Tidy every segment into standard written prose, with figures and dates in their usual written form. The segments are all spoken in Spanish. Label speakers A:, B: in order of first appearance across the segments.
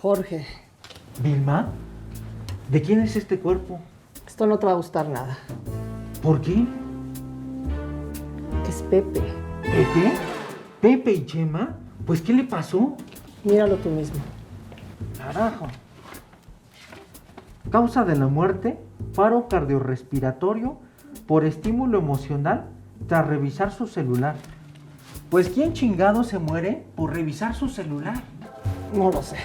A: Jorge,
B: ¿Vilma? ¿De quién es este cuerpo?
A: esto no te va a gustar nada.
B: ¿Por qué?
A: Es Pepe.
B: ¿Pepe? ¿Pepe y Chema? Pues, ¿qué le pasó?
A: Míralo tú mismo.
B: Carajo. Causa de la muerte, paro cardiorrespiratorio por estímulo emocional tras revisar su celular. Pues, ¿quién chingado se muere por revisar su celular?
A: No lo sé.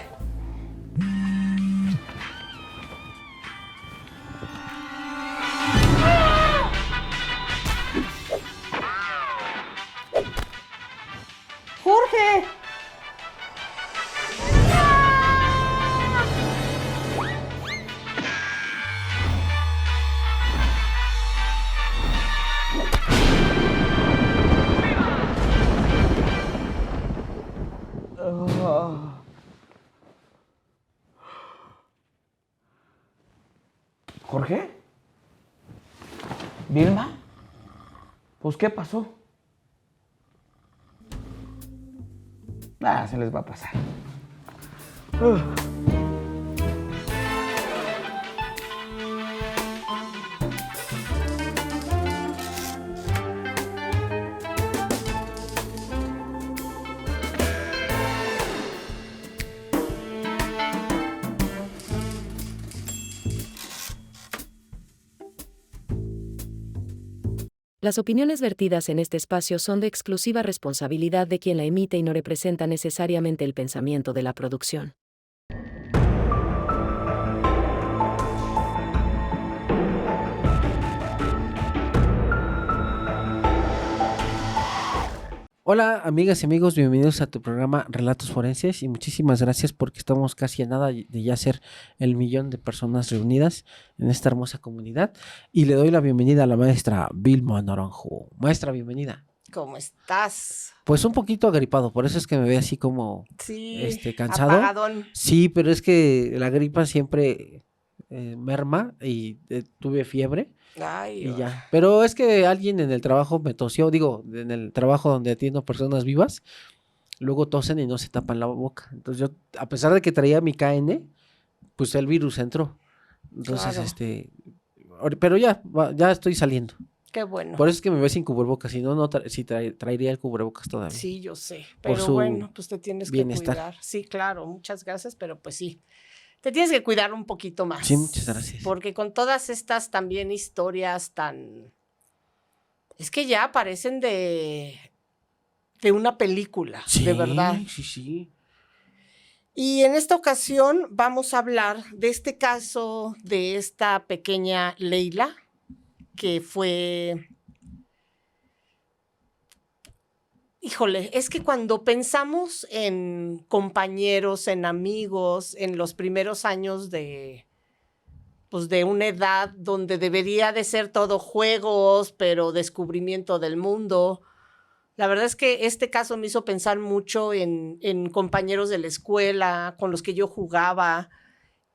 A: ¡Jorge!
C: ¿Jorge? ¿Vilma? Pues, ¿qué pasó? Se les va a pasar.
D: Las opiniones vertidas en este espacio son de exclusiva responsabilidad de quien la emite y no representa necesariamente el pensamiento de la producción.
E: Hola amigas y amigos, bienvenidos a tu programa Relatos Forenses y muchísimas gracias porque estamos casi a nada de ya ser el 1,000,000 de personas reunidas en esta hermosa comunidad y le doy la bienvenida a la maestra Vilma Naranjo. Maestra, bienvenida.
A: ¿Cómo estás?
E: Pues un poquito agripado, por eso es que me ve así como
A: Sí,
E: cansado.
A: apagadón.
E: Sí, pero es que la gripa siempre merma y tuve fiebre.
A: Ay,
E: Y ya. Pero es que alguien en el trabajo me tosió, digo, en el trabajo donde atiendo personas vivas, luego tosen y no se tapan la boca. Entonces yo, a pesar de que traía mi KN, pues el virus entró. Entonces,
A: Claro.
E: pero ya estoy saliendo.
A: Qué bueno.
E: Por eso es que me ves sin cubrebocas, si no, sí traería el cubrebocas todavía.
A: Sí, yo sé.
E: Por
A: Pero
E: su
A: bueno, pues te tienes que
E: bienestar.
A: cuidar. Sí, claro, muchas gracias, pero pues sí. Te tienes que cuidar un poquito más.
E: Sí, muchas gracias.
A: Porque con todas estas también historias tan... Es que ya parecen de una película,
E: Sí,
A: de verdad.
E: sí.
A: Y en esta ocasión vamos a hablar de este caso de esta pequeña Leila, que fue... Híjole, es que cuando pensamos en compañeros, en amigos, en los primeros años pues de una edad donde debería de ser todo juegos, pero descubrimiento del mundo, la verdad es que este caso me hizo pensar mucho en compañeros de la escuela con los que yo jugaba.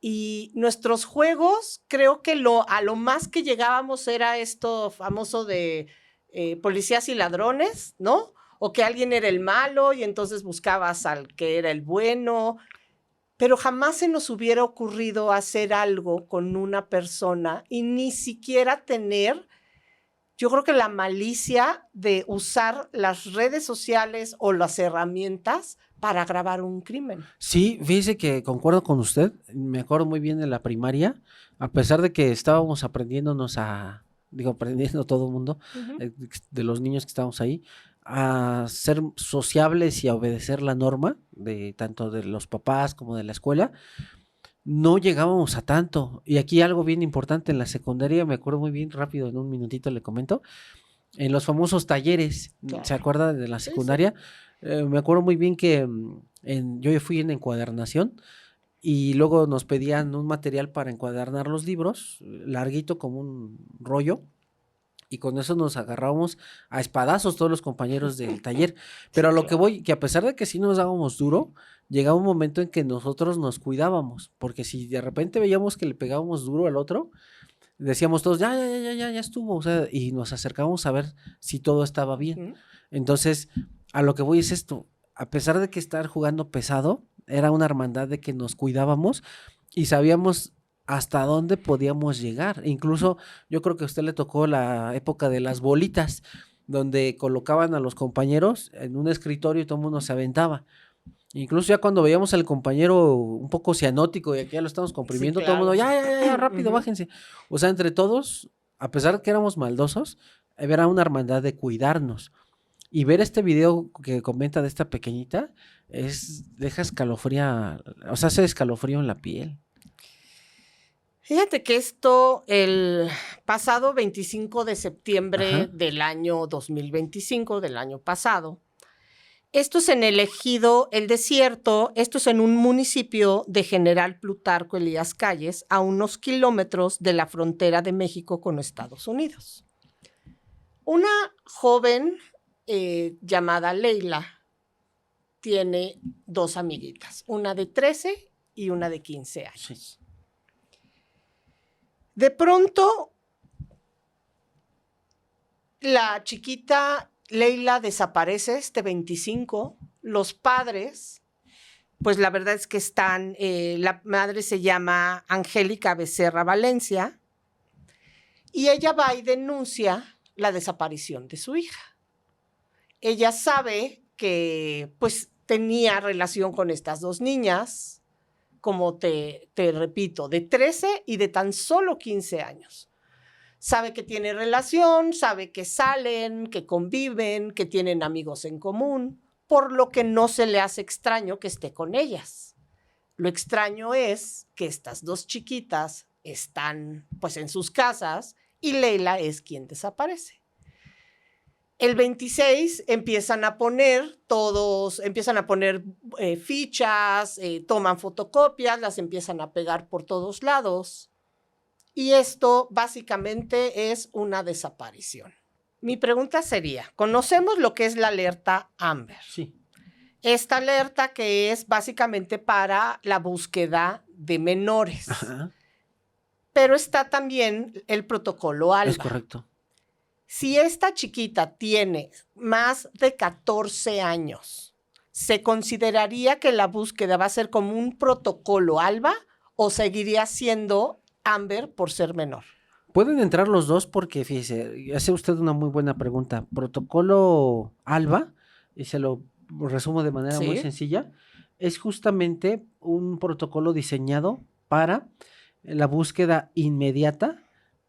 A: Y nuestros juegos, creo que a lo más que llegábamos era esto famoso de policías y ladrones, ¿no? O que alguien era el malo y entonces buscabas al que era el bueno, pero jamás se nos hubiera ocurrido hacer algo con una persona y ni siquiera tener, yo creo que la malicia de usar las redes sociales o las herramientas para grabar un crimen.
E: Sí, fíjese que concuerdo con usted, me acuerdo muy bien de la primaria, a pesar de que estábamos aprendiendo todo el mundo, de los niños que estábamos ahí, a ser sociables y a obedecer la norma, de tanto de los papás como de la escuela, no llegábamos a tanto. Y aquí algo bien importante, en la secundaria, me acuerdo muy bien, rápido, en un minutito le comento, en los famosos talleres,
A: Claro.
E: ¿se acuerda de la secundaria? Sí. Me acuerdo muy bien que yo fui en encuadernación y luego nos pedían un material para encuadernar los libros, larguito como un rollo, y con eso nos agarrábamos a espadazos todos los compañeros del taller. Pero a lo que voy, que a pesar de que sí nos dábamos duro, llegaba un momento en que nosotros nos cuidábamos, porque si de repente veíamos que le pegábamos duro al otro, decíamos todos, ya estuvo, o sea, y nos acercábamos a ver si todo estaba bien. Entonces, a lo que voy es esto, a pesar de que estar jugando pesado, era una hermandad de que nos cuidábamos y sabíamos hasta dónde podíamos llegar. Incluso yo creo que a usted le tocó la época de las bolitas, donde colocaban a los compañeros en un escritorio y todo el mundo se aventaba. Incluso ya cuando veíamos al compañero un poco cianótico y aquí ya lo estamos comprimiendo,
A: Sí,
E: todo el mundo,
A: claro.
E: ya, rápido,
A: Ujú.
E: bájense. O sea, entre todos, a pesar de que éramos maldosos, era una hermandad de cuidarnos. Y ver este video que comenta de esta pequeñita, deja escalofría, o sea, hace escalofrío en la piel.
A: Fíjate que esto, el pasado 25 de septiembre
E: Ajá.
A: del año 2025, del año pasado, esto es en el ejido El Desierto, esto es en un municipio de General Plutarco Elías Calles, a unos kilómetros de la frontera de México con Estados Unidos. Una joven llamada Leila tiene dos amiguitas, una de 13 y una de 15 años.
E: Sí.
A: De pronto, la chiquita Leila desaparece este 25. Los padres, pues la verdad es que están, la madre se llama Angélica Becerra Valencia y ella va y denuncia la desaparición de su hija. Ella sabe que pues tenía relación con estas dos niñas, como te repito, de 13 y de tan solo 15 años. Sabe que tiene relación, sabe que salen, que conviven, que tienen amigos en común, por lo que no se le hace extraño que esté con ellas. Lo extraño es que estas dos chiquitas están pues en sus casas y Leila es quien desaparece. El 26 empiezan a poner fichas, toman fotocopias, las empiezan a pegar por todos lados. Y esto básicamente es una desaparición. Mi pregunta sería, ¿conocemos lo que es la alerta Amber?
E: Sí.
A: Esta alerta que es básicamente para la búsqueda de menores.
E: Ajá.
A: Pero está también el protocolo ALBA.
E: Es correcto.
A: Si esta chiquita tiene más de 14 años, ¿se consideraría que la búsqueda va a ser como un protocolo ALBA o seguiría siendo Amber por ser menor?
E: Pueden entrar los dos porque, fíjese, hace usted una muy buena pregunta. Protocolo ALBA, y se lo resumo de manera muy
A: Sí.
E: sencilla, es justamente un protocolo diseñado para la búsqueda inmediata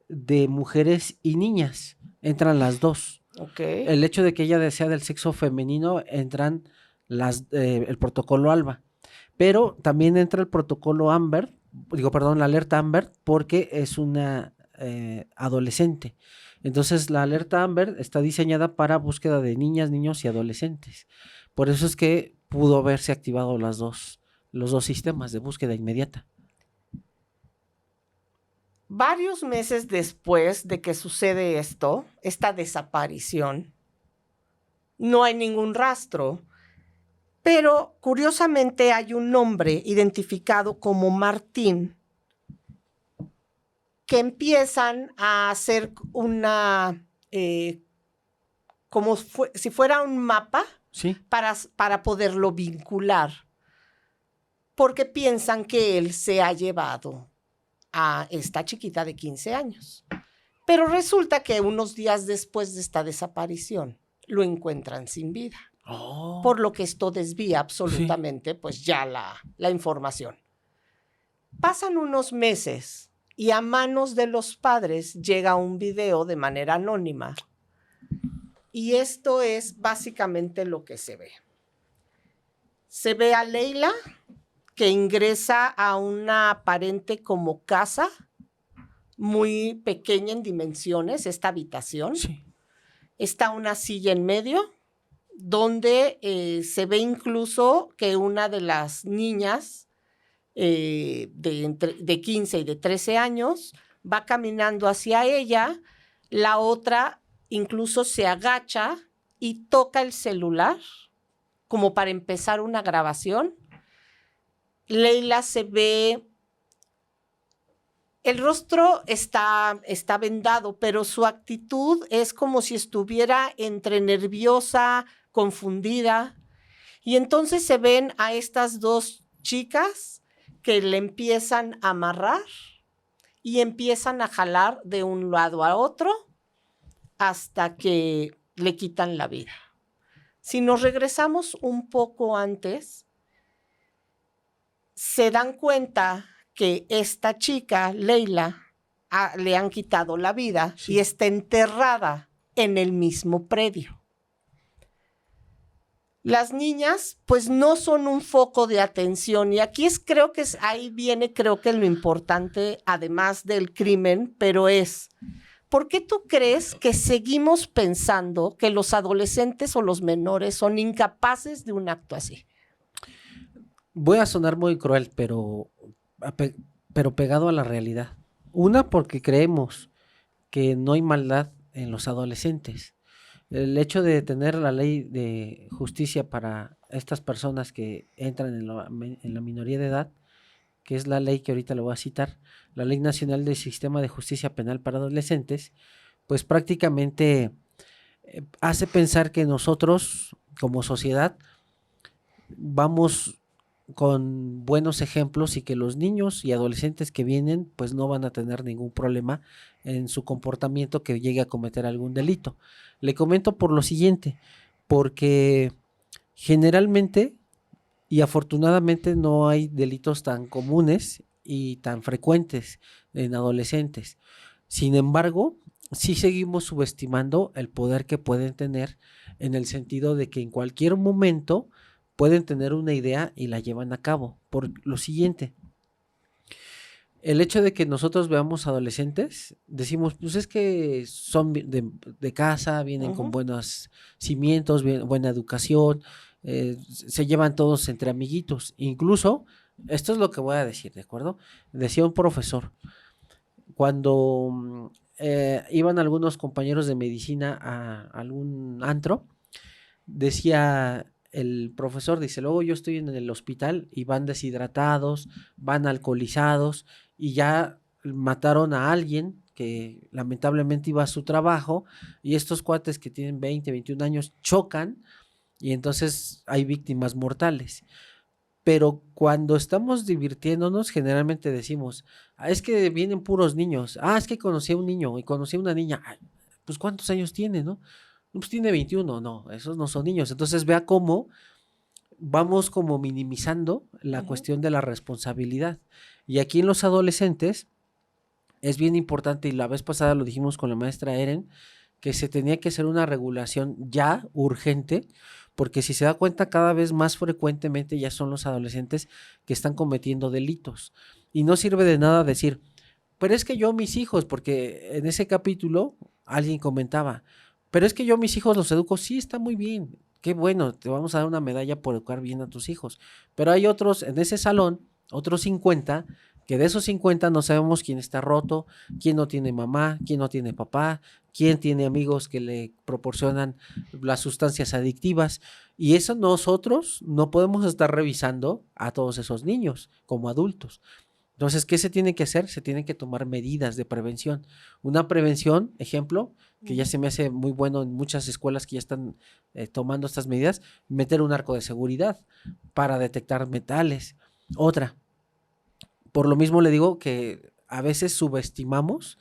E: de mujeres y niñas. Entran las dos.
A: Ok.
E: El hecho de que ella sea del sexo femenino, entran el protocolo ALBA. Pero también entra el protocolo Amber, la alerta Amber, porque es una adolescente. Entonces, la alerta Amber está diseñada para búsqueda de niñas, niños y adolescentes. Por eso es que pudo haberse activado los dos sistemas de búsqueda inmediata.
A: Varios meses después de que sucede esto, esta desaparición, no hay ningún rastro, pero curiosamente hay un hombre identificado como Martín que empiezan a hacer como si fuera un mapa
E: Sí.
A: para poderlo vincular, porque piensan que él se ha llevado a esta chiquita de 15 años. Pero resulta que unos días después de esta desaparición lo encuentran sin vida,
E: Oh.
A: por lo que esto desvía absolutamente pues ya la información. Pasan unos meses y a manos de los padres llega un video de manera anónima y esto es básicamente lo que se ve. Se ve a Leila que ingresa a una aparente como casa muy pequeña en dimensiones, esta habitación.
E: Sí.
A: Está una silla en medio donde se ve incluso que una de las niñas de 15 y de 13 años va caminando hacia ella, la otra incluso se agacha y toca el celular como para empezar una grabación. Leila se ve, el rostro está vendado, pero su actitud es como si estuviera entre nerviosa, confundida. Y entonces se ven a estas dos chicas que le empiezan a amarrar y empiezan a jalar de un lado a otro hasta que le quitan la vida. Si nos regresamos un poco antes, se dan cuenta que esta chica, Leila, le han quitado la vida y está enterrada en el mismo predio. Las niñas, pues, no son un foco de atención y aquí ahí viene, creo que lo importante, además del crimen, pero ¿por qué tú crees que seguimos pensando que los adolescentes o los menores son incapaces de un acto así?
E: Voy a sonar muy cruel, pero pegado a la realidad. Una, porque creemos que no hay maldad en los adolescentes. El hecho de tener la ley de justicia para estas personas que entran en la minoría de edad, que es la ley que ahorita le voy a citar, la Ley Nacional del Sistema de Justicia Penal para Adolescentes, pues prácticamente hace pensar que nosotros, como sociedad, vamos con buenos ejemplos y que los niños y adolescentes que vienen pues no van a tener ningún problema en su comportamiento que llegue a cometer algún delito. Le comento por lo siguiente, porque generalmente y afortunadamente no hay delitos tan comunes y tan frecuentes en adolescentes. Sin embargo, sí seguimos subestimando el poder que pueden tener en el sentido de que en cualquier momento pueden tener una idea y la llevan a cabo. Por lo siguiente, el hecho de que nosotros veamos adolescentes, decimos, pues es que son de casa, vienen con buenos cimientos, buena educación, se llevan todos entre amiguitos. Incluso, esto es lo que voy a decir, ¿de acuerdo? Decía un profesor, cuando iban algunos compañeros de medicina a algún antro, decía el profesor, dice, luego yo estoy en el hospital y van deshidratados, van alcoholizados y ya mataron a alguien que lamentablemente iba a su trabajo y estos cuates que tienen 20, 21 años chocan y entonces hay víctimas mortales. Pero cuando estamos divirtiéndonos, generalmente decimos, es que vienen puros niños, es que conocí a un niño y conocí a una niña, pues ¿cuántos años tiene, no? Pues tiene 21, no, esos no son niños. Entonces vea cómo vamos como minimizando la cuestión de la responsabilidad. Y aquí en los adolescentes es bien importante, y la vez pasada lo dijimos con la maestra Eren, que se tenía que hacer una regulación ya urgente, porque si se da cuenta cada vez más frecuentemente ya son los adolescentes que están cometiendo delitos. Y no sirve de nada decir, pero es que yo mis hijos, porque en ese capítulo alguien comentaba, pero es que yo mis hijos los educo, sí, está muy bien, qué bueno, te vamos a dar una medalla por educar bien a tus hijos, pero hay otros en ese salón, otros 50, que de esos 50 no sabemos quién está roto, quién no tiene mamá, quién no tiene papá, quién tiene amigos que le proporcionan las sustancias adictivas, y eso nosotros no podemos estar revisando a todos esos niños como adultos. Entonces, ¿qué se tiene que hacer? Se tienen que tomar medidas de prevención. Una prevención, ejemplo, que ya se me hace muy bueno en muchas escuelas que ya están tomando estas medidas, meter un arco de seguridad para detectar metales. Otra, por lo mismo le digo que a veces subestimamos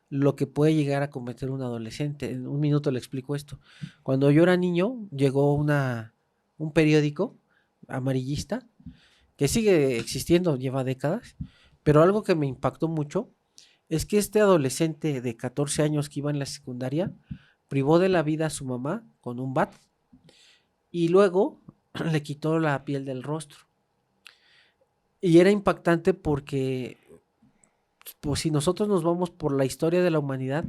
E: lo que puede llegar a cometer un adolescente. En un minuto le explico esto. Cuando yo era niño, llegó un periódico amarillista que sigue existiendo, lleva décadas, pero algo que me impactó mucho es que este adolescente de 14 años que iba en la secundaria privó de la vida a su mamá con un bat y luego le quitó la piel del rostro. Y era impactante porque, pues, si nosotros nos vamos por la historia de la humanidad,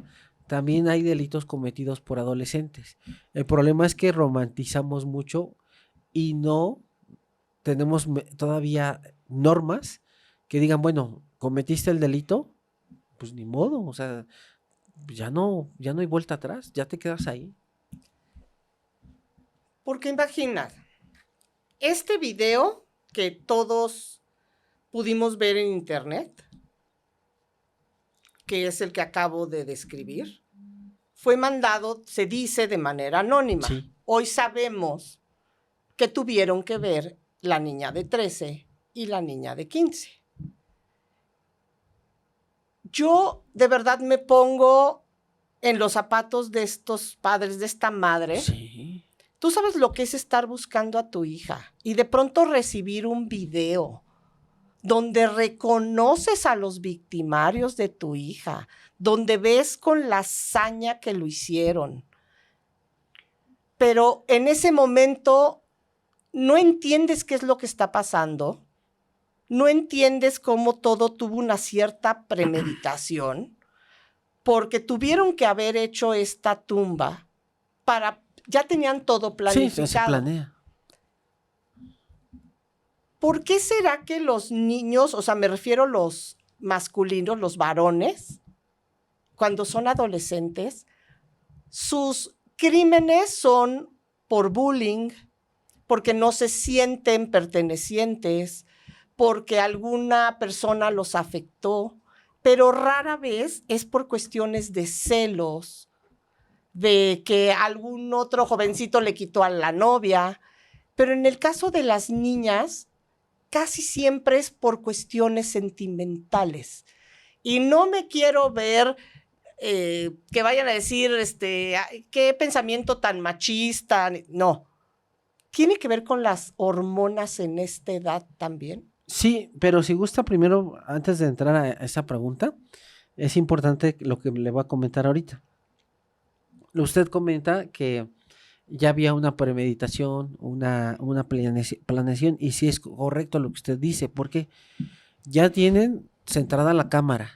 E: también hay delitos cometidos por adolescentes. El problema es que romantizamos mucho y no tenemos todavía normas que digan, bueno, cometiste el delito, pues ni modo, o sea, ya no hay vuelta atrás, ya te quedas ahí.
A: Porque imagina, este video que todos pudimos ver en internet, que es el que acabo de describir, fue mandado, se dice, de manera anónima.
E: Sí.
A: Hoy sabemos que tuvieron que ver la niña de 13 y la niña de 15. Yo de verdad me pongo en los zapatos de estos padres, de esta madre.
E: Sí.
A: Tú sabes lo que es estar buscando a tu hija y de pronto recibir un video donde reconoces a los victimarios de tu hija, donde ves con la hazaña que lo hicieron. Pero en ese momento no entiendes qué es lo que está pasando, no entiendes cómo todo tuvo una cierta premeditación, porque tuvieron que haber hecho esta tumba ya tenían todo planificado.
E: Sí, se planea.
A: ¿Por qué será que los niños, o sea, me refiero a los masculinos, los varones, cuando son adolescentes, sus crímenes son por bullying, porque no se sienten pertenecientes, porque alguna persona los afectó, pero rara vez es por cuestiones de celos, de que algún otro jovencito le quitó a la novia, pero en el caso de las niñas, casi siempre es por cuestiones sentimentales. Y no me quiero ver que vayan a decir, qué pensamiento tan machista. No. ¿Tiene que ver con las hormonas en esta edad también?
E: Sí, pero si gusta primero, antes de entrar a esa pregunta, es importante lo que le voy a comentar ahorita. Usted comenta que ya había una premeditación, una planeación, y sí es correcto lo que usted dice, porque ya tienen centrada la cámara,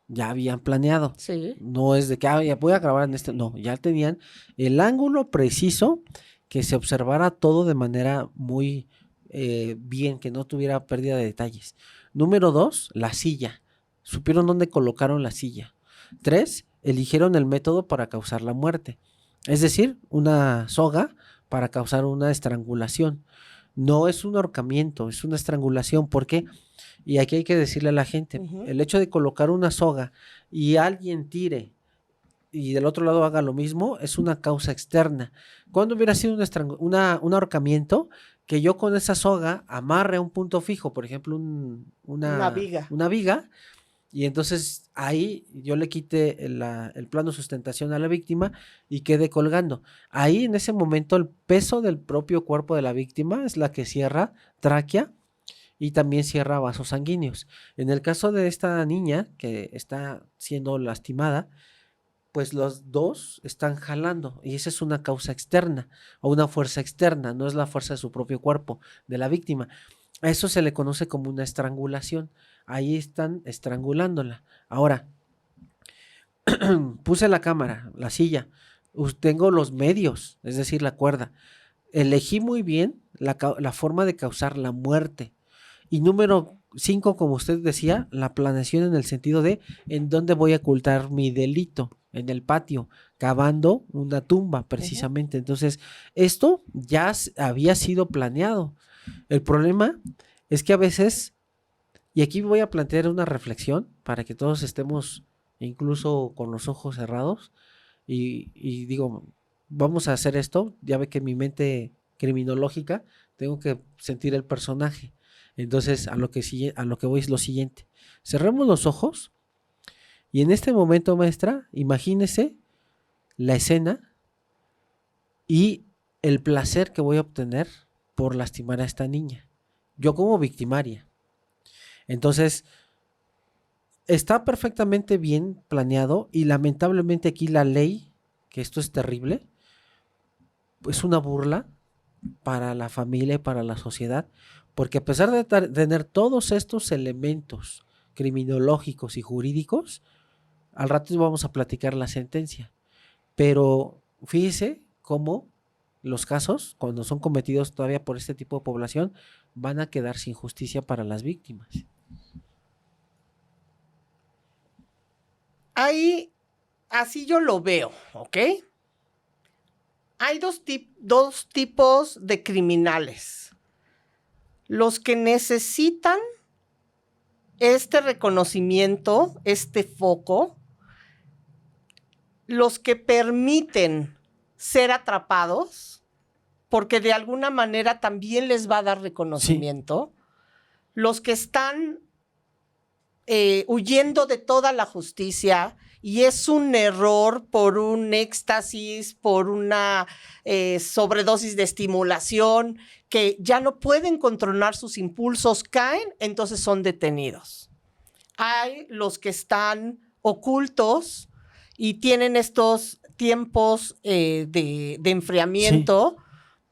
E: ya habían planeado.
A: Sí.
E: No es de que ya voy a grabar en no, ya tenían el ángulo preciso, que se observara todo de manera muy bien, que no tuviera pérdida de detalles. Número 2, la silla. Supieron dónde colocaron la silla. 3, eligieron el método para causar la muerte. Es decir, una soga para causar una estrangulación. No es un ahorcamiento, es una estrangulación. ¿Por qué? Y aquí hay que decirle a la gente, el hecho de colocar una soga y alguien tire y del otro lado haga lo mismo, es una causa externa. ¿Cuándo hubiera sido un ahorcamiento? Que yo con esa soga amarre a un punto fijo, por ejemplo, una viga, y entonces ahí yo le quite el plano de sustentación a la víctima y quede colgando. Ahí en ese momento el peso del propio cuerpo de la víctima es la que cierra tráquea y también cierra vasos sanguíneos. En el caso de esta niña que está siendo lastimada, pues los dos están jalando y esa es una causa externa o una fuerza externa, no es la fuerza de su propio cuerpo, de la víctima. A eso se le conoce como una estrangulación. Ahí están estrangulándola. Ahora, puse la cámara, la silla, tengo los medios, es decir, la cuerda. Elegí muy bien la forma de causar la muerte. Y número 5, como usted decía, la planeación en el sentido de en dónde voy a ocultar mi delito, en el patio, cavando una tumba precisamente. Entonces, esto ya había sido planeado. El problema es que a veces, y aquí voy a plantear una reflexión para que todos estemos incluso con los ojos cerrados y digo, vamos a hacer esto, ya ve que en mi mente criminológica tengo que sentir el personaje. Entonces, a lo que voy es lo siguiente. Cerremos los ojos y en este momento, maestra, imagínese la escena y el placer que voy a obtener por lastimar a esta niña. Yo como victimaria. Entonces, está perfectamente bien planeado y lamentablemente aquí la ley, que esto es terrible, es una burla para la familia y para la sociedad, porque a pesar de tener todos estos elementos criminológicos y jurídicos, al rato vamos a platicar la sentencia, pero fíjese cómo los casos, cuando son cometidos todavía por este tipo de población, van a quedar sin justicia para las víctimas.
A: Ahí, así yo lo veo, ¿ok? Hay dos tipos de criminales. Los que necesitan este reconocimiento, este foco, los que permiten ser atrapados, porque de alguna manera también les va a dar reconocimiento, los que están huyendo de toda la justicia, y es un error por un éxtasis, por una sobredosis de estimulación, que ya no pueden controlar sus impulsos, caen, entonces son detenidos. Hay los que están ocultos y tienen estos tiempos de enfriamiento,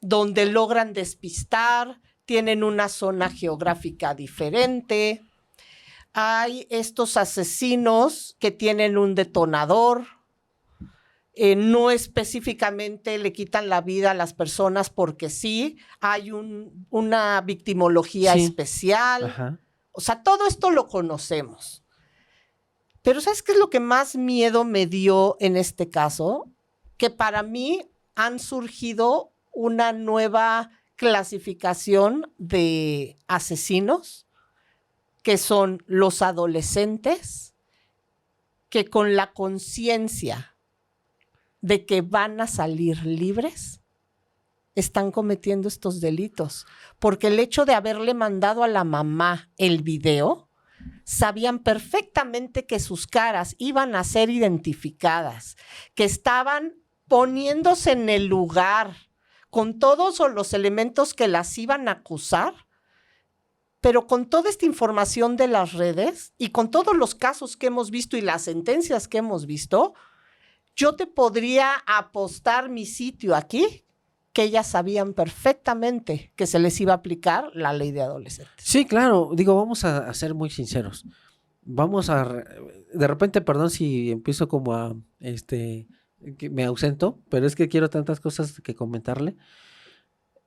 A: donde logran despistar, tienen una zona geográfica diferente. Hay estos asesinos que tienen un detonador, no específicamente le quitan la vida a las personas porque sí, hay una victimología especial.
E: Ajá.
A: O sea, todo esto lo conocemos. Pero ¿sabes qué es lo que más miedo me dio en este caso? Que para mí han surgido una nueva clasificación de asesinos, que son los adolescentes que con la conciencia de que van a salir libres están cometiendo estos delitos. Porque el hecho de haberle mandado a la mamá el video, sabían perfectamente que sus caras iban a ser identificadas, que estaban poniéndose en el lugar con todos los elementos que las iban a acusar. Pero con toda esta información de las redes y con todos los casos que hemos visto y las sentencias que hemos visto, yo te podría apostar mi sitio aquí que ellas sabían perfectamente que se les iba a aplicar la ley de adolescentes.
E: Sí, claro. Digo, vamos a ser muy sinceros. De repente, perdón si empiezo como que me ausento, pero es que quiero tantas cosas que comentarle.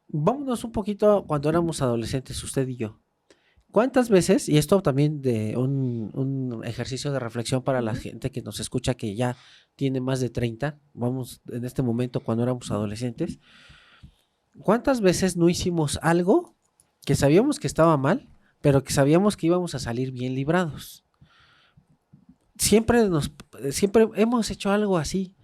E: Vámonos un poquito cuando éramos adolescentes, usted y yo. ¿Cuántas veces, y esto también de un ejercicio de reflexión para la gente que nos escucha que ya tiene más de 30, vamos en este momento cuando éramos adolescentes, ¿cuántas veces no hicimos algo que sabíamos que estaba mal, pero que sabíamos que íbamos a salir bien librados? Siempre hemos hecho algo así,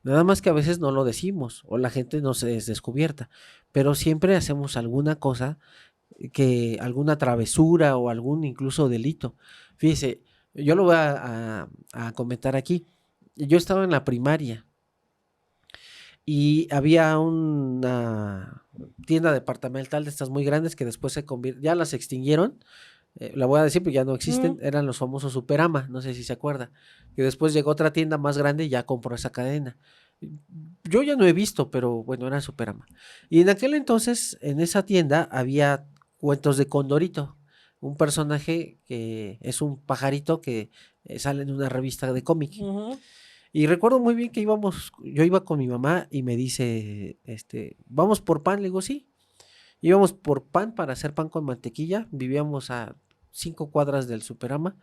E: nada más que a veces no lo decimos o la gente no se es descubierta, pero siempre hacemos alguna cosa, alguna travesura o algún incluso delito. Fíjese, yo lo voy a comentar aquí. Yo estaba en la primaria y había una tienda departamental de estas muy grandes que después ya las extinguieron. La voy a decir porque ya no existen. Eran los famosos Superama, no sé si se acuerda, que después llegó otra tienda más grande y ya compró esa cadena. Yo ya no he visto, pero bueno, era Superama. Y en aquel entonces, en esa tienda había cuentos de Condorito, un personaje que es un pajarito que sale en una revista de cómic. Y recuerdo muy bien que yo iba con mi mamá y me dice, ¿vamos por pan? Le digo, sí. Íbamos por pan para hacer pan con mantequilla, vivíamos a 5 cuadras del Superama,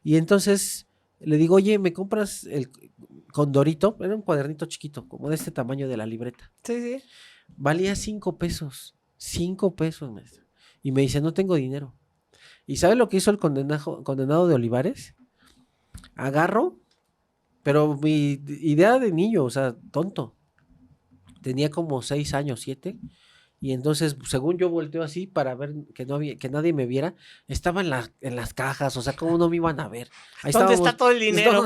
E: y entonces le digo, oye, ¿me compras el Condorito? Era un cuadernito chiquito, como de este tamaño de la libreta.
A: Sí.
E: Valía 5 pesos, 5 pesos, maestro. Y me dice, no tengo dinero. ¿Y sabe lo que hizo el condenado de Olivares? Agarro, pero mi idea de niño, o sea, tonto. Tenía como 6 años, 7. Y entonces, según yo volteo así para ver que nadie me viera, estaba en las cajas, o sea, ¿cómo no me iban a ver? Ahí
A: ¿Dónde está todo el dinero?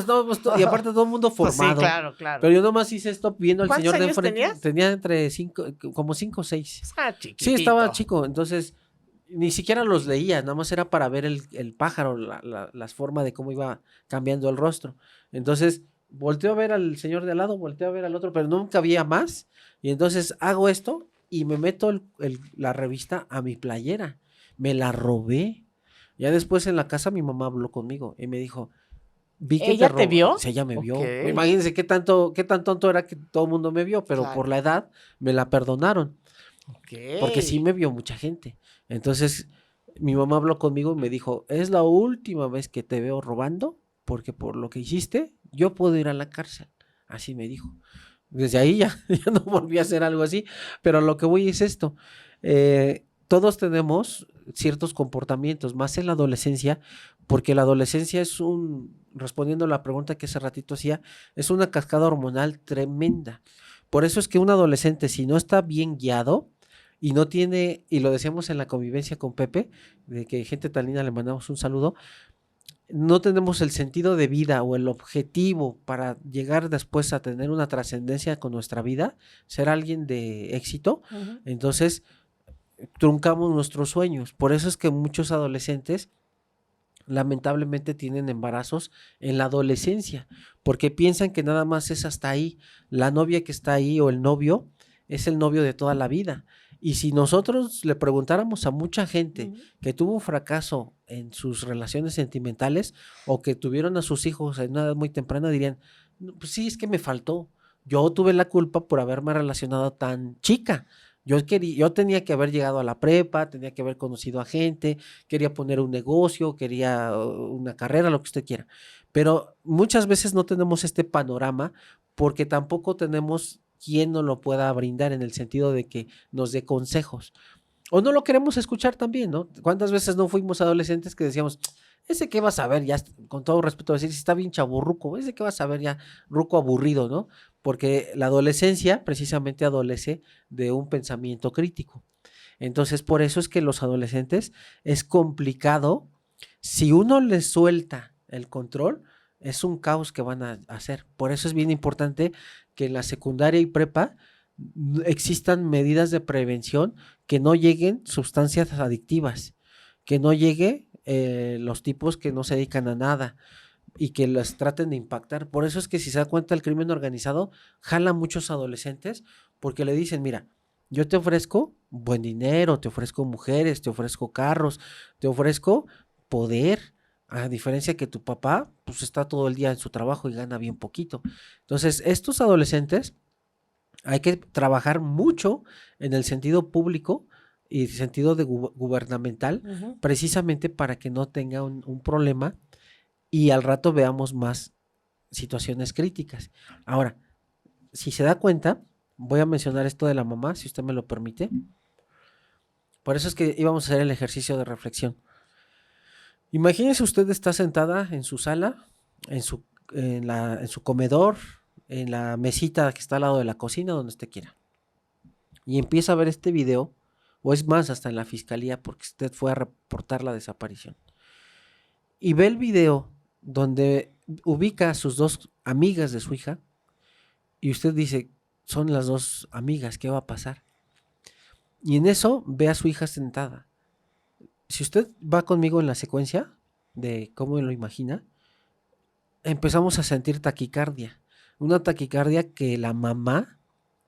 E: Y aparte todo el mundo formado.
A: Pues sí, claro.
E: Pero yo nomás hice esto viendo al señor de enfrente.
A: ¿Cuántos años
E: Tenía entre 5, como 5 o 6.
A: Chiquitito.
E: Sí, estaba chico, entonces ni siquiera los leía, nada más era para ver el pájaro, las formas de cómo iba cambiando el rostro. Entonces, volteo a ver al señor de al lado, volteo a ver al otro, pero nunca había más. Y entonces hago esto y me meto la revista a mi playera. Me la robé. Ya después en la casa mi mamá habló conmigo y me dijo, vi que
A: ¿Ella te vio?
E: Sí, ella me vio.
A: Okay.
E: Imagínense qué tan tonto era que todo el mundo me vio, pero
A: Claro.
E: por la edad me la perdonaron.
A: Okay.
E: Porque sí me vio mucha gente. Entonces mi mamá habló conmigo y me dijo, es la última vez que te veo robando, porque por lo que hiciste yo puedo ir a la cárcel. Así me dijo. Desde ahí ya no volví a hacer algo así, pero lo que voy es esto. Todos tenemos ciertos comportamientos, más en la adolescencia, porque la adolescencia respondiendo a la pregunta que hace ratito hacía, es una cascada hormonal tremenda. Por eso es que un adolescente, si no está bien guiado, y no tiene, y lo decíamos en la convivencia con Pepe, de que gente tan linda, le mandamos un saludo, no tenemos el sentido de vida o el objetivo para llegar después a tener una trascendencia con nuestra vida, ser alguien de éxito, entonces truncamos nuestros sueños. Por eso es que muchos adolescentes lamentablemente tienen embarazos en la adolescencia, porque piensan que nada más es hasta ahí. La novia que está ahí o el novio es el novio de toda la vida. Y si nosotros le preguntáramos a mucha gente que tuvo un fracaso en sus relaciones sentimentales o que tuvieron a sus hijos en una edad muy temprana, dirían, pues sí, es que me faltó. Yo tuve la culpa por haberme relacionado tan chica. Yo tenía que haber llegado a la prepa, tenía que haber conocido a gente, quería poner un negocio, quería una carrera, lo que usted quiera. Pero muchas veces no tenemos este panorama porque tampoco tenemos quien nos lo pueda brindar en el sentido de que nos dé consejos. O no lo queremos escuchar también, ¿no? ¿Cuántas veces no fuimos adolescentes que decíamos, ese que vas a ver, ya, con todo respeto, decir, si está bien chaburruco, ese que vas a ver ya, ruco aburrido, ¿no? Porque la adolescencia precisamente adolece de un pensamiento crítico. Entonces, por eso es que los adolescentes es complicado. Si uno les suelta el control, es un caos que van a hacer. Por eso es bien importante que en la secundaria y prepa existan medidas de prevención, que no lleguen sustancias adictivas, que no llegue los tipos que no se dedican a nada y que las traten de impactar. Por eso es que si se da cuenta, el crimen organizado jala a muchos adolescentes porque le dicen, mira, yo te ofrezco buen dinero, te ofrezco mujeres, te ofrezco carros, te ofrezco poder, a diferencia que tu papá pues está todo el día en su trabajo y gana bien poquito. Entonces, estos adolescentes hay que trabajar mucho en el sentido público y sentido de gubernamental, precisamente para que no tenga un problema y al rato veamos más situaciones críticas. Ahora, si se da cuenta, voy a mencionar esto de la mamá, si usted me lo permite. Por eso es que íbamos a hacer el ejercicio de reflexión. Imagínese usted está sentada en su sala, en su comedor, en la mesita que está al lado de la cocina, donde usted quiera. Y empieza a ver este video, o es más, hasta en la fiscalía, porque usted fue a reportar la desaparición. Y ve el video donde ubica a sus dos amigas de su hija, y usted dice, son las dos amigas, ¿qué va a pasar? Y en eso ve a su hija sentada. Si usted va conmigo en la secuencia de cómo lo imagina, empezamos a sentir taquicardia. Una taquicardia que la mamá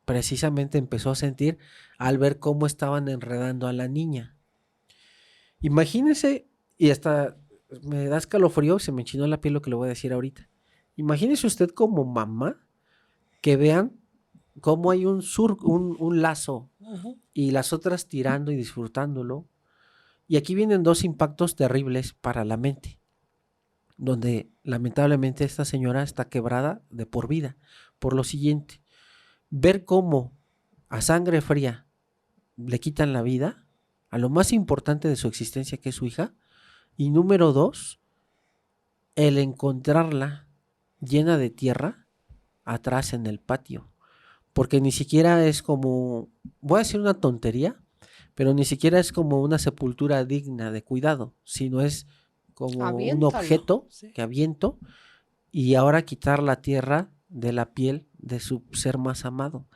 E: precisamente empezó a sentir al ver cómo estaban enredando a la niña. Imagínese, y hasta me da escalofrío, se me enchinó la piel lo que le voy a decir ahorita. Imagínese usted como mamá que vean cómo hay un lazo y las otras tirando y disfrutándolo. Y aquí vienen dos impactos terribles para la mente, donde lamentablemente esta señora está quebrada de por vida. Por lo siguiente, ver cómo a sangre fría le quitan la vida a lo más importante de su existencia, que es su hija. Y número dos, el encontrarla llena de tierra atrás en el patio. Porque ni siquiera es como, voy a decir una tontería, pero ni siquiera es como una sepultura digna de cuidado, sino es como un objeto que aviento y ahora quitar la tierra de la piel de su ser más amado.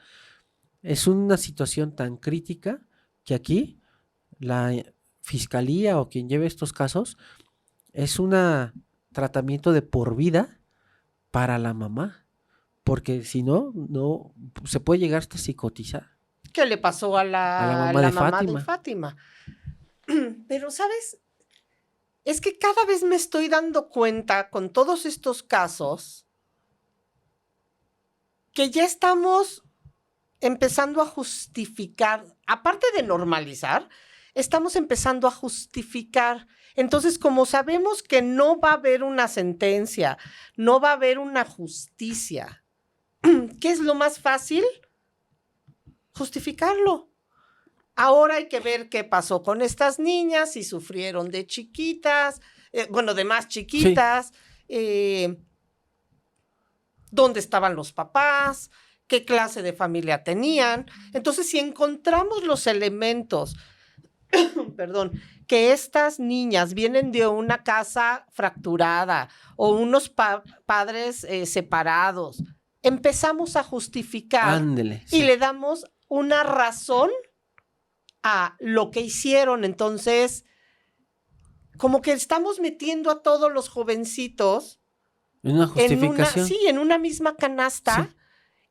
E: Es una situación tan crítica que aquí la fiscalía o quien lleve estos casos es un tratamiento de por vida para la mamá, porque si no, no se puede llegar hasta psicotizar.
A: ¿Qué le pasó a la mamá de Fátima? Pero, ¿sabes? Es que cada vez me estoy dando cuenta con todos estos casos que ya estamos empezando a justificar, aparte de normalizar, estamos empezando a justificar. Entonces, como sabemos que no va a haber una sentencia, no va a haber una justicia, ¿qué es lo más fácil? Justificarlo. Ahora hay que ver qué pasó con estas niñas, si sufrieron de chiquitas, de más chiquitas, dónde estaban los papás, qué clase de familia tenían. Entonces, si encontramos los elementos, perdón, que estas niñas vienen de una casa fracturada o unos padres separados, empezamos a justificar
E: Ándele.
A: y le damos una razón a lo que hicieron. Entonces, como que estamos metiendo a todos los jovencitos
E: Una justificación.
A: en una misma canasta.
E: Sí.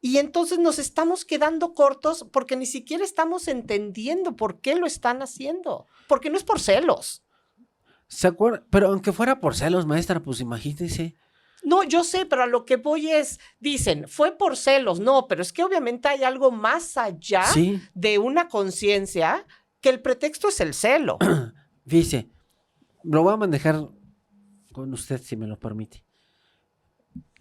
A: Y entonces nos estamos quedando cortos porque ni siquiera estamos entendiendo por qué lo están haciendo. Porque no es por celos.
E: ¿Se acuerda? Pero aunque fuera por celos, maestra, pues imagínese.
A: No, yo sé, pero a lo que voy es, dicen, fue por celos. No, pero es que obviamente hay algo más allá
E: Sí.
A: de una conciencia que el pretexto es el celo.
E: Fíjese, lo voy a manejar con usted, si me lo permite.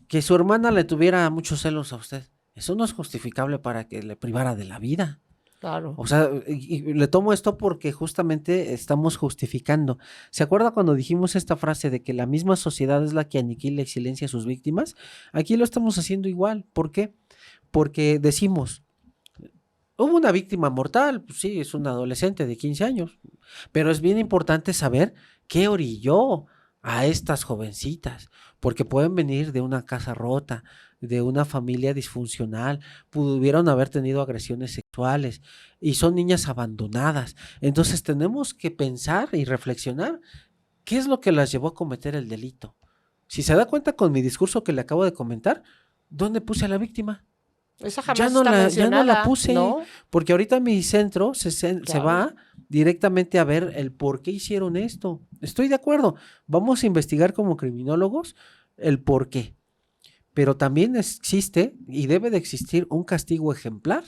E: Que su hermana le tuviera muchos celos a usted, eso no es justificable para que le privara de la vida.
A: Claro.
E: O sea, y le tomo esto porque justamente estamos justificando. ¿Se acuerda cuando dijimos esta frase de que la misma sociedad es la que aniquila y silencia a sus víctimas? Aquí lo estamos haciendo igual. ¿Por qué? Porque decimos, hubo una víctima mortal, pues sí, es un adolescente de 15 años, pero es bien importante saber qué orilló a estas jovencitas, porque pueden venir de una casa rota, de una familia disfuncional, pudieron haber tenido agresiones sexuales y son niñas abandonadas. Entonces tenemos que pensar y reflexionar qué es lo que las llevó a cometer el delito. Si se da cuenta con mi discurso que le acabo de comentar, ¿dónde puse a la víctima?
A: Esa jamás
E: Ya no
A: está
E: la
A: mencionada,
E: puse,
A: ¿no?
E: porque ahorita mi centro se
A: Claro.
E: va directamente a ver el por qué hicieron esto. Estoy de acuerdo, vamos a investigar como criminólogos el por qué, pero también existe y debe de existir un castigo ejemplar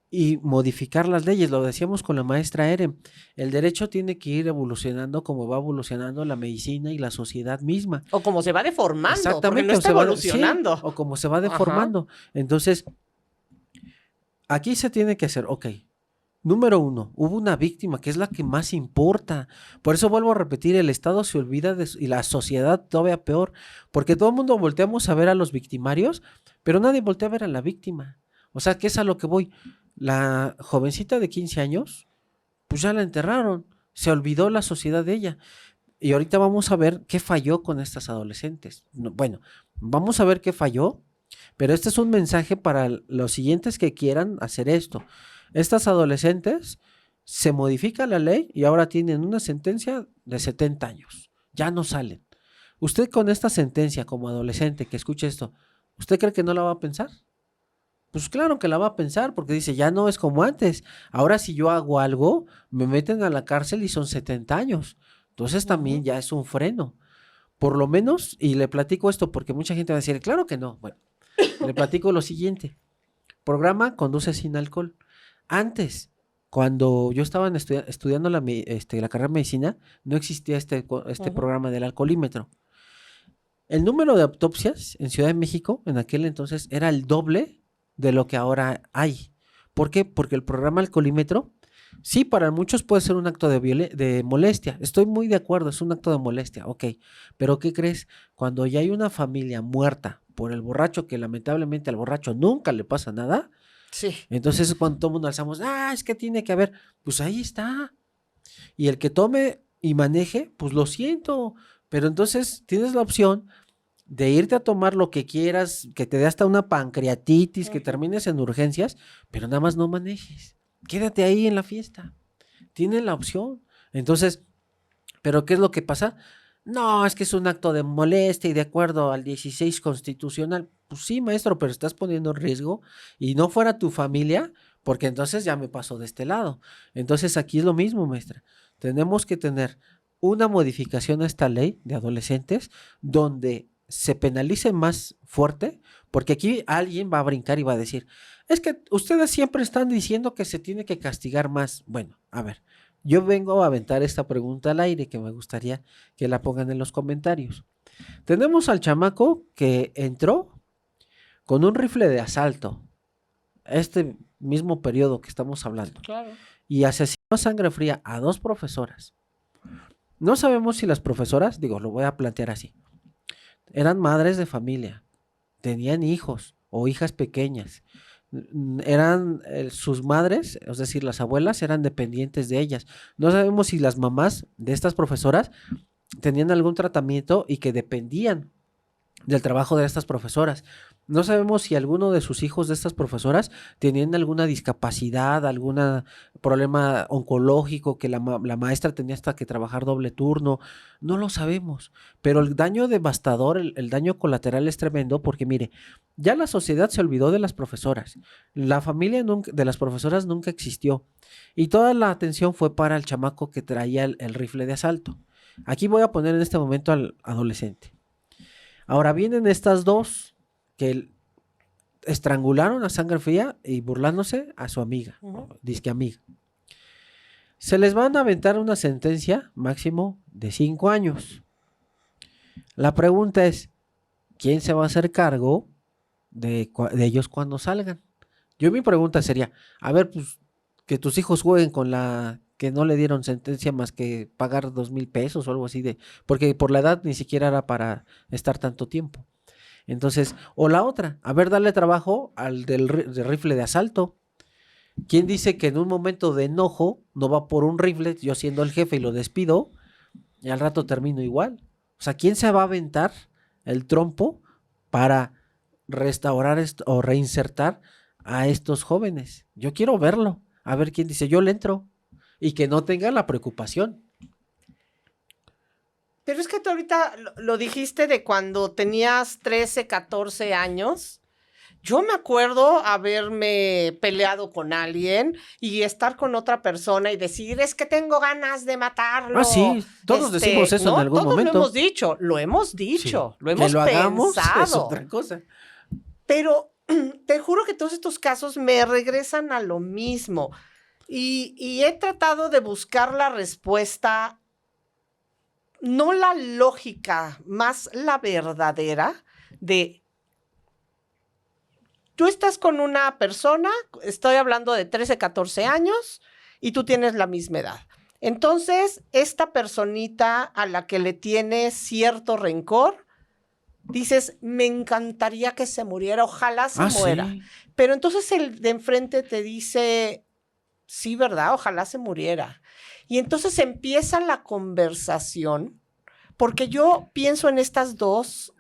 E: y modificar las leyes. Lo decíamos con la maestra Eren, el derecho tiene que ir evolucionando como va evolucionando la medicina y la sociedad misma.
A: O como se va deformando, porque
E: Exactamente,
A: no
E: o
A: está
E: se va-
A: evolucionando.
E: sí, o como se va deformando. Entonces, aquí se tiene que hacer, ok, número 1, hubo una víctima que es la que más importa. Por eso vuelvo a repetir, el Estado se olvida y la sociedad todavía peor, porque todo el mundo volteamos a ver a los victimarios, pero nadie voltea a ver a la víctima. O sea, ¿qué es a lo que voy? La jovencita de 15 años, pues ya la enterraron, se olvidó la sociedad de ella. Y ahorita vamos a ver qué falló con estas adolescentes. Bueno, vamos a ver qué falló, pero este es un mensaje para los siguientes que quieran hacer esto. Estas adolescentes, se modifica la ley y ahora tienen una sentencia de 70 años. Ya no salen. Usted con esta sentencia como adolescente que escuche esto, ¿usted cree que no la va a pensar? Pues claro que la va a pensar porque dice, ya no es como antes. Ahora si yo hago algo, me meten a la cárcel y son 70 años. Entonces también ya es un freno. Por lo menos, y le platico esto porque mucha gente va a decir, claro que no. Bueno, le platico lo siguiente. Programa Conduce sin alcohol. Antes, cuando yo estaba estudiando la carrera de medicina, no existía este programa del alcoholímetro. El número de autopsias en Ciudad de México en aquel entonces era el doble de lo que ahora hay. ¿Por qué? Porque el programa alcoholímetro, sí, para muchos puede ser un acto de molestia. Estoy muy de acuerdo, es un acto de molestia, ok. Pero ¿qué crees? Cuando ya hay una familia muerta por el borracho, que lamentablemente al borracho nunca le pasa nada,
A: Sí.
E: entonces cuando todo el mundo alzamos, es que tiene que haber, pues ahí está. Y el que tome y maneje, pues lo siento. Pero entonces tienes la opción de irte a tomar lo que quieras, que te dé hasta una pancreatitis, que termines en urgencias, pero nada más no manejes. Quédate ahí en la fiesta. Tienes la opción. Entonces, ¿pero qué es lo que pasa? No, es que es un acto de molestia y de acuerdo al 16 constitucional. Pues sí, maestro, pero estás poniendo en riesgo y no fuera tu familia, porque entonces ya me pasó de este lado. Entonces aquí es lo mismo, maestra. Tenemos que tener una modificación a esta ley de adolescentes donde se penalice más fuerte, porque aquí alguien va a brincar y va a decir, es que ustedes siempre están diciendo que se tiene que castigar más. Bueno, a ver, yo vengo a aventar esta pregunta al aire que me gustaría que la pongan en los comentarios. Tenemos al chamaco que entró con un rifle de asalto, este mismo periodo que estamos hablando,
A: Claro.
E: y asesinó a sangre fría a 2 profesoras. No sabemos si las profesoras, lo voy a plantear así, eran madres de familia, tenían hijos o hijas pequeñas. Eran sus madres, es decir, las abuelas, eran dependientes de ellas. No sabemos si las mamás de estas profesoras tenían algún tratamiento y que dependían del trabajo de estas profesoras. No sabemos si alguno de sus hijos de estas profesoras tenían alguna discapacidad, algún problema oncológico, que la maestra tenía hasta que trabajar doble turno. No lo sabemos, pero el daño devastador, el daño colateral es tremendo porque mire, ya la sociedad se olvidó de las profesoras, la familia de las profesoras nunca existió y toda la atención fue para el chamaco que traía el rifle de asalto. Aquí voy a poner en este momento al adolescente. Ahora vienen estas dos que estrangularon a sangre fría y burlándose a su amiga, disque amiga. Se les van a aventar una sentencia máximo de 5 años. La pregunta es, ¿quién se va a hacer cargo de ellos cuando salgan? Mi pregunta sería, a ver, pues que tus hijos jueguen con la que no le dieron sentencia más que pagar 2,000 pesos o algo así porque por la edad ni siquiera era para estar tanto tiempo. Entonces, o la otra, a ver, darle trabajo al del rifle de asalto. ¿Quién dice que en un momento de enojo no va por un rifle, yo siendo el jefe y lo despido, y al rato termino igual? O sea, ¿quién se va a aventar el trompo para restaurar esto o reinsertar a estos jóvenes? Yo quiero verlo. A ver quién dice, yo le entro. Y que no tenga la preocupación.
A: Pero es que tú ahorita lo dijiste de cuando tenías 13, 14 años. Yo me acuerdo haberme peleado con alguien y estar con otra persona y decir, es que tengo ganas de matarlo.
E: Ah, sí, todos decimos eso, ¿no? En algún momento.
A: Todos lo hemos dicho,
E: Sí.
A: lo hemos
E: que lo hagamos
A: pensado.
E: Es otra cosa.
A: Pero te juro que todos estos casos me regresan a lo mismo. Y he tratado de buscar la respuesta, no la lógica, más la verdadera de... Tú estás con una persona, estoy hablando de 13, 14 años, y tú tienes la misma edad. Entonces, esta personita a la que le tienes cierto rencor, dices, me encantaría que se muriera, ojalá se muera.
E: Sí.
A: Pero entonces el de enfrente te dice... Sí, ¿verdad? Ojalá se muriera. Y entonces empieza la conversación, porque yo pienso en estas dos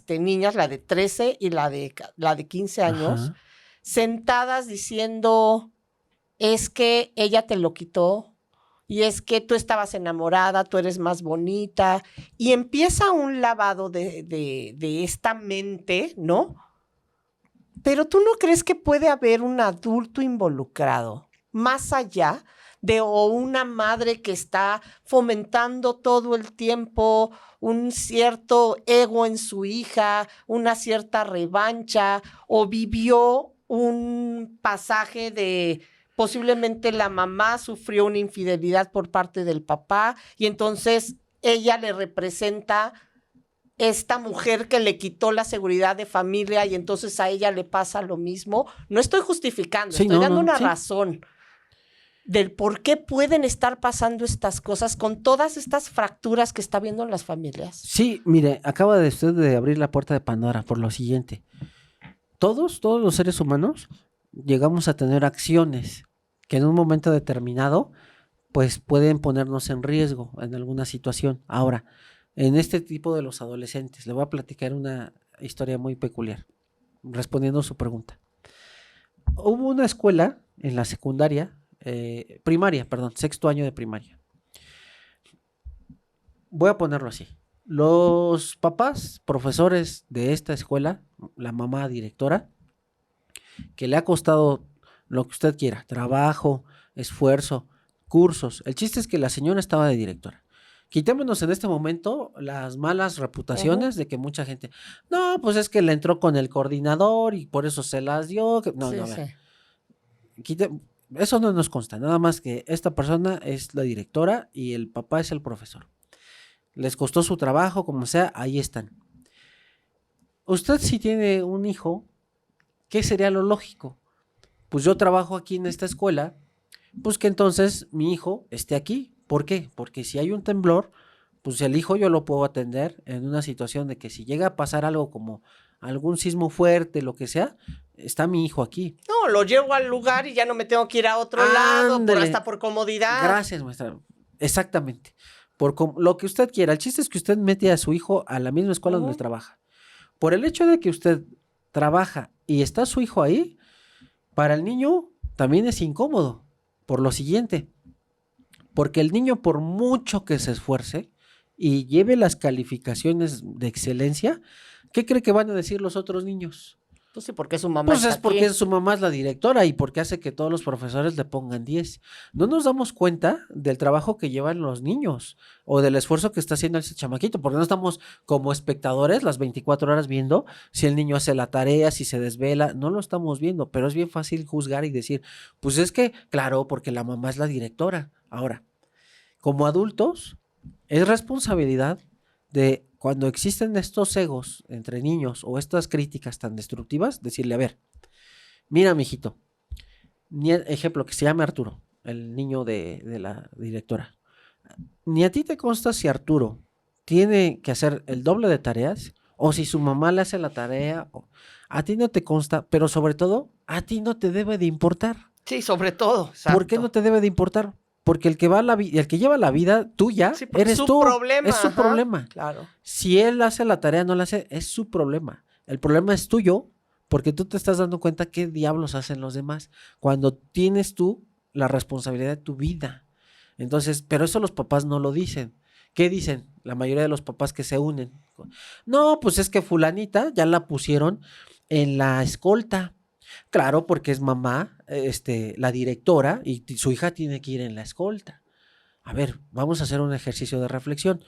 A: niñas, la de 13 y la de 15 años,
E: Ajá.
A: sentadas diciendo, es que ella te lo quitó, y es que tú estabas enamorada, tú eres más bonita, y empieza un lavado de esta mente, ¿no? Pero ¿tú no crees que puede haber un adulto involucrado? Más allá de una madre que está fomentando todo el tiempo un cierto ego en su hija, una cierta revancha, o vivió un pasaje de posiblemente la mamá sufrió una infidelidad por parte del papá y entonces ella le representa esta mujer que le quitó la seguridad de familia y entonces a ella le pasa lo mismo. No estoy justificando, estoy dando una razón del por qué pueden estar pasando estas cosas con todas estas fracturas que está viendo en las familias.
E: Sí, mire, acaba de usted de abrir la puerta de Pandora por lo siguiente. Todos los seres humanos llegamos a tener acciones que en un momento determinado pues pueden ponernos en riesgo en alguna situación. Ahora, en este tipo de los adolescentes, le voy a platicar una historia muy peculiar, respondiendo a su pregunta. Hubo una escuela en la secundaria, sexto año de primaria. Voy a ponerlo así. Los papás, profesores de esta escuela, la mamá directora, que le ha costado lo que usted quiera, trabajo, esfuerzo, cursos. El chiste es que la señora estaba de directora. Quitémonos en este momento las malas reputaciones de que mucha gente, no, pues es que le entró con el coordinador y por eso se las dio. No,
A: Sí,
E: no, a ver. Eso no nos consta, nada más que esta persona es la directora y el papá es el profesor. Les costó su trabajo, como sea, ahí están. Usted si tiene un hijo, ¿qué sería lo lógico? Pues yo trabajo aquí en esta escuela, pues que entonces mi hijo esté aquí. ¿Por qué? Porque si hay un temblor, pues el hijo yo lo puedo atender en una situación de que si llega a pasar algo como algún sismo fuerte, lo que sea, está mi hijo aquí.
A: No, lo llevo al lugar y ya no me tengo que ir a otro lado,
E: Ándele.
A: hasta por comodidad.
E: Gracias, maestra. Exactamente. Lo que usted quiera. El chiste es que usted mete a su hijo a la misma escuela donde trabaja. Por el hecho de que usted trabaja y está su hijo ahí, para el niño también es incómodo. Por lo siguiente, porque el niño, por mucho que se esfuerce y lleve las calificaciones de excelencia, ¿qué cree que van a decir los otros niños?
A: Pues sí, porque su mamá
E: Pues
A: está
E: es porque
A: aquí.
E: su mamá es la directora y porque hace que todos los profesores le pongan 10. No nos damos cuenta del trabajo que llevan los niños o del esfuerzo que está haciendo ese chamaquito, porque no estamos como espectadores las 24 horas viendo si el niño hace la tarea, si se desvela, no lo estamos viendo, pero es bien fácil juzgar y decir, pues es que, claro, porque la mamá es la directora. Ahora, como adultos, es responsabilidad de cuando existen estos egos entre niños o estas críticas tan destructivas, decirle, a ver, mira, mijito, ejemplo, que se llame Arturo, el niño de la directora. Ni a ti te consta si Arturo tiene que hacer el doble de tareas o si su mamá le hace la tarea. A ti no te consta, pero sobre todo, a ti no te debe de importar.
A: Sí, sobre todo.
E: ¿Por qué no te debe de importar? Porque el que el que lleva la vida tuya,
A: Sí, porque
E: eres
A: es su
E: tú.
A: problema,
E: Es su
A: ajá.
E: problema.
A: Claro.
E: Si él hace la tarea, no la hace, es su problema. El problema es tuyo, porque tú te estás dando cuenta qué diablos hacen los demás. Cuando tienes tú la responsabilidad de tu vida. Entonces, pero eso los papás no lo dicen. ¿Qué dicen? La mayoría de los papás que se unen. No, pues es que fulanita ya la pusieron en la escolta. Claro, porque es mamá, la directora, y su hija tiene que ir en la escolta. A ver, vamos a hacer un ejercicio de reflexión.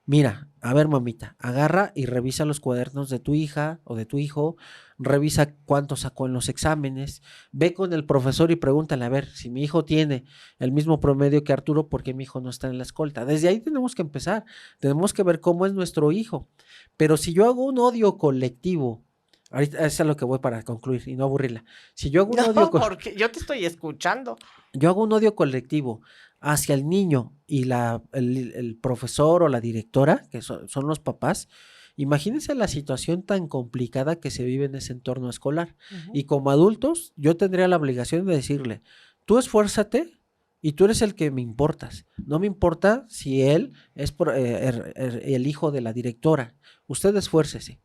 E: Mira, a ver, mamita, agarra y revisa los cuadernos de tu hija o de tu hijo, revisa cuánto sacó en los exámenes, ve con el profesor y pregúntale, a ver, si mi hijo tiene el mismo promedio que Arturo, ¿por qué mi hijo no está en la escolta? Desde ahí tenemos que empezar, tenemos que ver cómo es nuestro hijo. Pero si yo hago un odio colectivo, ahorita es a lo que voy para concluir y no aburrirla. Si yo hago un odio
A: No, porque yo te estoy escuchando.
E: yo hago un odio colectivo hacia el niño y el profesor o la directora, que son los papás, imagínense la situación tan complicada que se vive en ese entorno escolar. Y como adultos, yo tendría la obligación de decirle, tú esfuérzate y tú eres el que me importas. No me importa si él es el hijo de la directora. Usted esfuércese.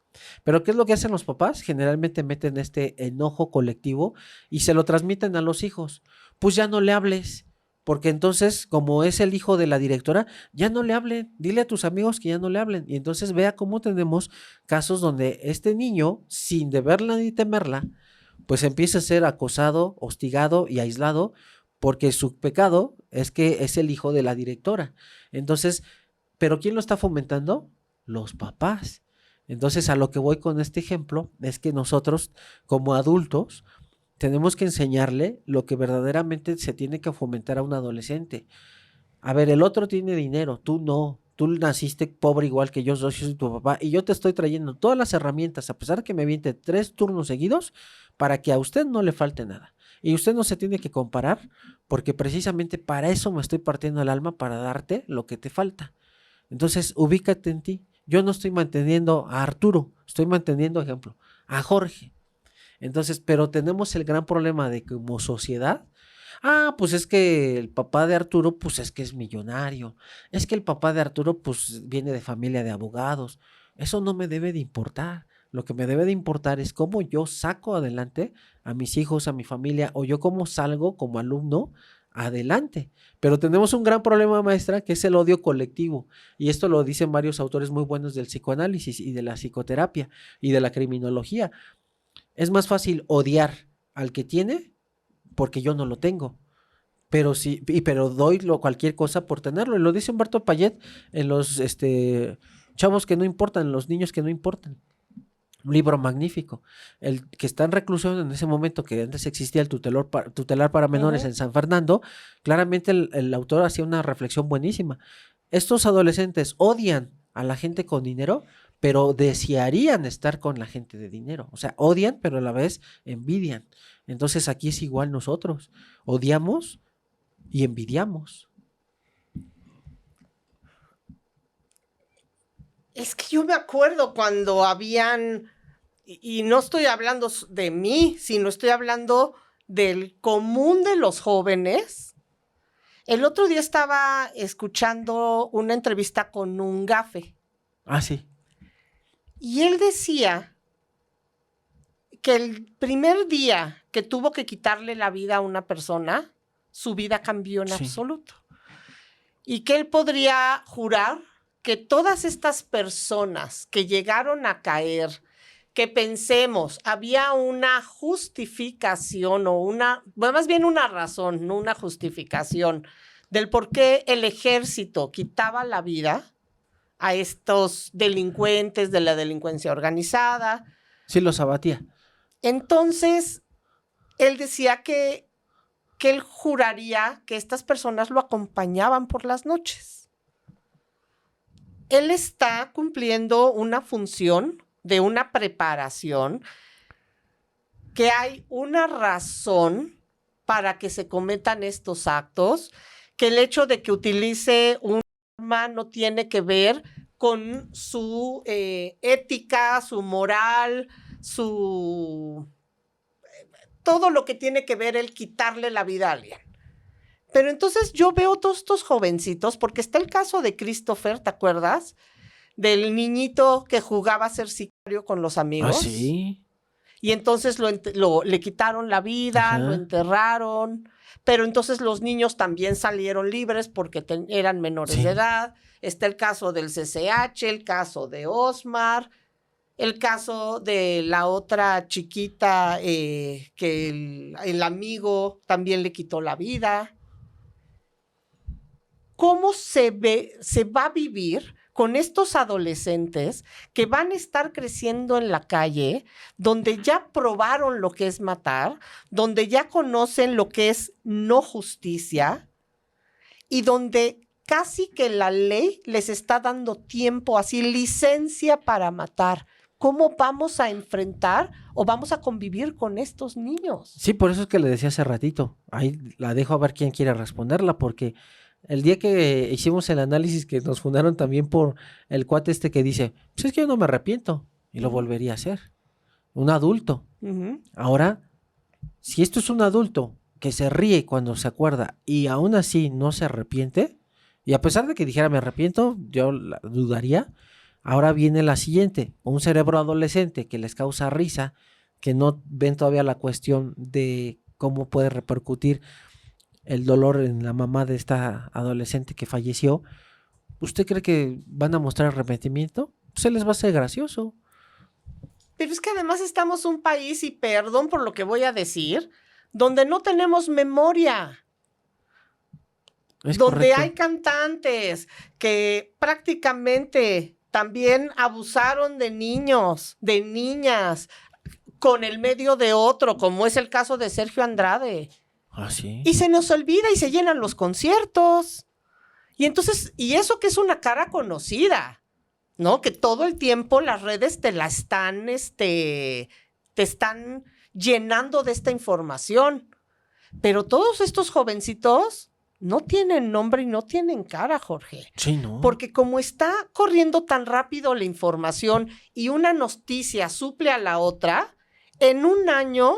E: Pero ¿qué es lo que hacen los papás? Generalmente meten este enojo colectivo y se lo transmiten a los hijos. Pues ya no le hables, porque entonces, como es el hijo de la directora, ya no le hablen, dile a tus amigos que ya no le hablen. Y entonces vea cómo tenemos casos donde este niño, sin deberla ni temerla, pues empieza a ser acosado, hostigado y aislado, porque su pecado es que es el hijo de la directora. Entonces, ¿pero quién lo está fomentando? Los papás. Entonces, a lo que voy con este ejemplo es que nosotros, como adultos, tenemos que enseñarle lo que verdaderamente se tiene que fomentar a un adolescente. A ver, el otro tiene dinero, tú no. Tú naciste pobre igual que yo soy tu papá y yo te estoy trayendo todas las herramientas, a pesar de que me aviente 3 turnos seguidos, para que a usted no le falte nada. Y usted no se tiene que comparar, porque precisamente para eso me estoy partiendo el alma, para darte lo que te falta. Entonces, ubícate en ti. Yo no estoy manteniendo a Arturo, estoy manteniendo, ejemplo, a Jorge. Entonces, pero tenemos el gran problema de que como sociedad, pues es que el papá de Arturo, pues es que es millonario. Es que el papá de Arturo, pues viene de familia de abogados. Eso no me debe de importar. Lo que me debe de importar es cómo yo saco adelante a mis hijos, a mi familia, o yo cómo salgo como alumno adelante. Pero tenemos un gran problema, maestra, que es el odio colectivo. Y esto lo dicen varios autores muy buenos del psicoanálisis y de la psicoterapia y de la criminología. Es más fácil odiar al que tiene porque yo no lo tengo. Pero sí, pero doy cualquier cosa por tenerlo. Y lo dice Humberto Payet en los chavos que no importan, los niños que no importan. Un libro magnífico. El que está en reclusión en ese momento, que antes existía el tutelar para menores en San Fernando, claramente el autor hacía una reflexión buenísima. Estos adolescentes odian a la gente con dinero, pero desearían estar con la gente de dinero. O sea, odian, pero a la vez envidian. Entonces aquí es igual nosotros. Odiamos y envidiamos.
A: Es que yo me acuerdo cuando habían y no estoy hablando de mí, sino estoy hablando del común de los jóvenes. El otro día estaba escuchando una entrevista con un gafe.
E: Ah, sí.
A: Y él decía que el primer día que tuvo que quitarle la vida a una persona, su vida cambió en absoluto. Y que él podría jurar que todas estas personas que llegaron a caer, que pensemos, había una justificación o más bien una razón, no una justificación, del por qué el ejército quitaba la vida a estos delincuentes de la delincuencia organizada.
E: Sí, los abatía.
A: Entonces, él decía que él juraría que estas personas lo acompañaban por las noches. Él está cumpliendo una función de una preparación, que hay una razón para que se cometan estos actos, que el hecho de que utilice un arma no tiene que ver con su ética, su moral, todo lo que tiene que ver el quitarle la vida a alguien. Pero entonces yo veo todos estos jovencitos, porque está el caso de Christopher, ¿te acuerdas? Del niñito que jugaba a ser sicario con los amigos.
E: Ah, sí.
A: Y entonces le quitaron la vida, lo enterraron, pero entonces los niños también salieron libres porque eran menores de edad. Está el caso del CCH, el caso de Osmar, el caso de la otra chiquita que el amigo también le quitó la vida. ¿Cómo se va a vivir con estos adolescentes que van a estar creciendo en la calle, donde ya probaron lo que es matar, donde ya conocen lo que es no justicia y donde casi que la ley les está dando tiempo, así licencia para matar? ¿Cómo vamos a enfrentar o vamos a convivir con estos niños?
E: Sí, por eso es que le decía hace ratito. Ahí la dejo a ver quién quiere responderla, porque el día que hicimos el análisis, que nos fundaron también por el cuate que dice, pues es que yo no me arrepiento y lo volvería a hacer. Un adulto. Ahora, si esto es un adulto que se ríe cuando se acuerda y aún así no se arrepiente, y a pesar de que dijera me arrepiento, yo dudaría. Ahora viene la siguiente, un cerebro adolescente que les causa risa, que no ven todavía la cuestión de cómo puede repercutir el dolor en la mamá de esta adolescente que falleció. ¿Usted cree que van a mostrar arrepentimiento? Se les va a hacer gracioso.
A: Pero es que además estamos un país, y perdón por lo que voy a decir, donde no tenemos memoria.
E: Es
A: donde
E: correcto.
A: hay cantantes que prácticamente también abusaron de niños, de niñas, con el medio de otro, como es el caso de Sergio Andrade.
E: Ah, sí.
A: Y se nos olvida y se llenan los conciertos. Y entonces, y eso que es una cara conocida, ¿no? Que todo el tiempo las redes te están llenando de esta información. Pero todos estos jovencitos no tienen nombre y no tienen cara, Jorge.
E: Sí, ¿no?
A: Porque como está corriendo tan rápido la información y una noticia suple a la otra, en un año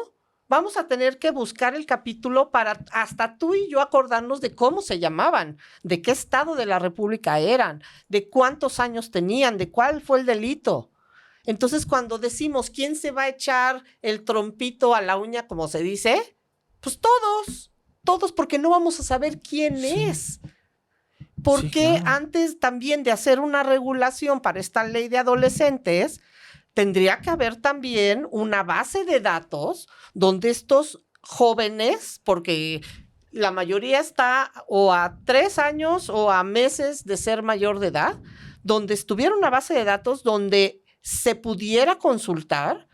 A: vamos a tener que buscar el capítulo para hasta tú y yo acordarnos de cómo se llamaban, de qué estado de la República eran, de cuántos años tenían, de cuál fue el delito. Entonces, cuando decimos quién se va a echar el trompito a la uña, como se dice, pues todos, porque no vamos a saber quién es. Porque antes también de hacer una regulación para esta ley de adolescentes, tendría que haber también una base de datos donde estos jóvenes, porque la mayoría está o a 3 años o a meses de ser mayor de edad, donde estuviera una base de datos donde se pudiera consultar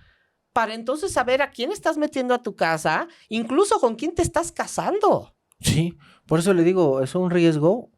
A: para entonces saber a quién estás metiendo a tu casa, incluso con quién te estás casando.
E: Sí, por eso le digo, es un riesgo,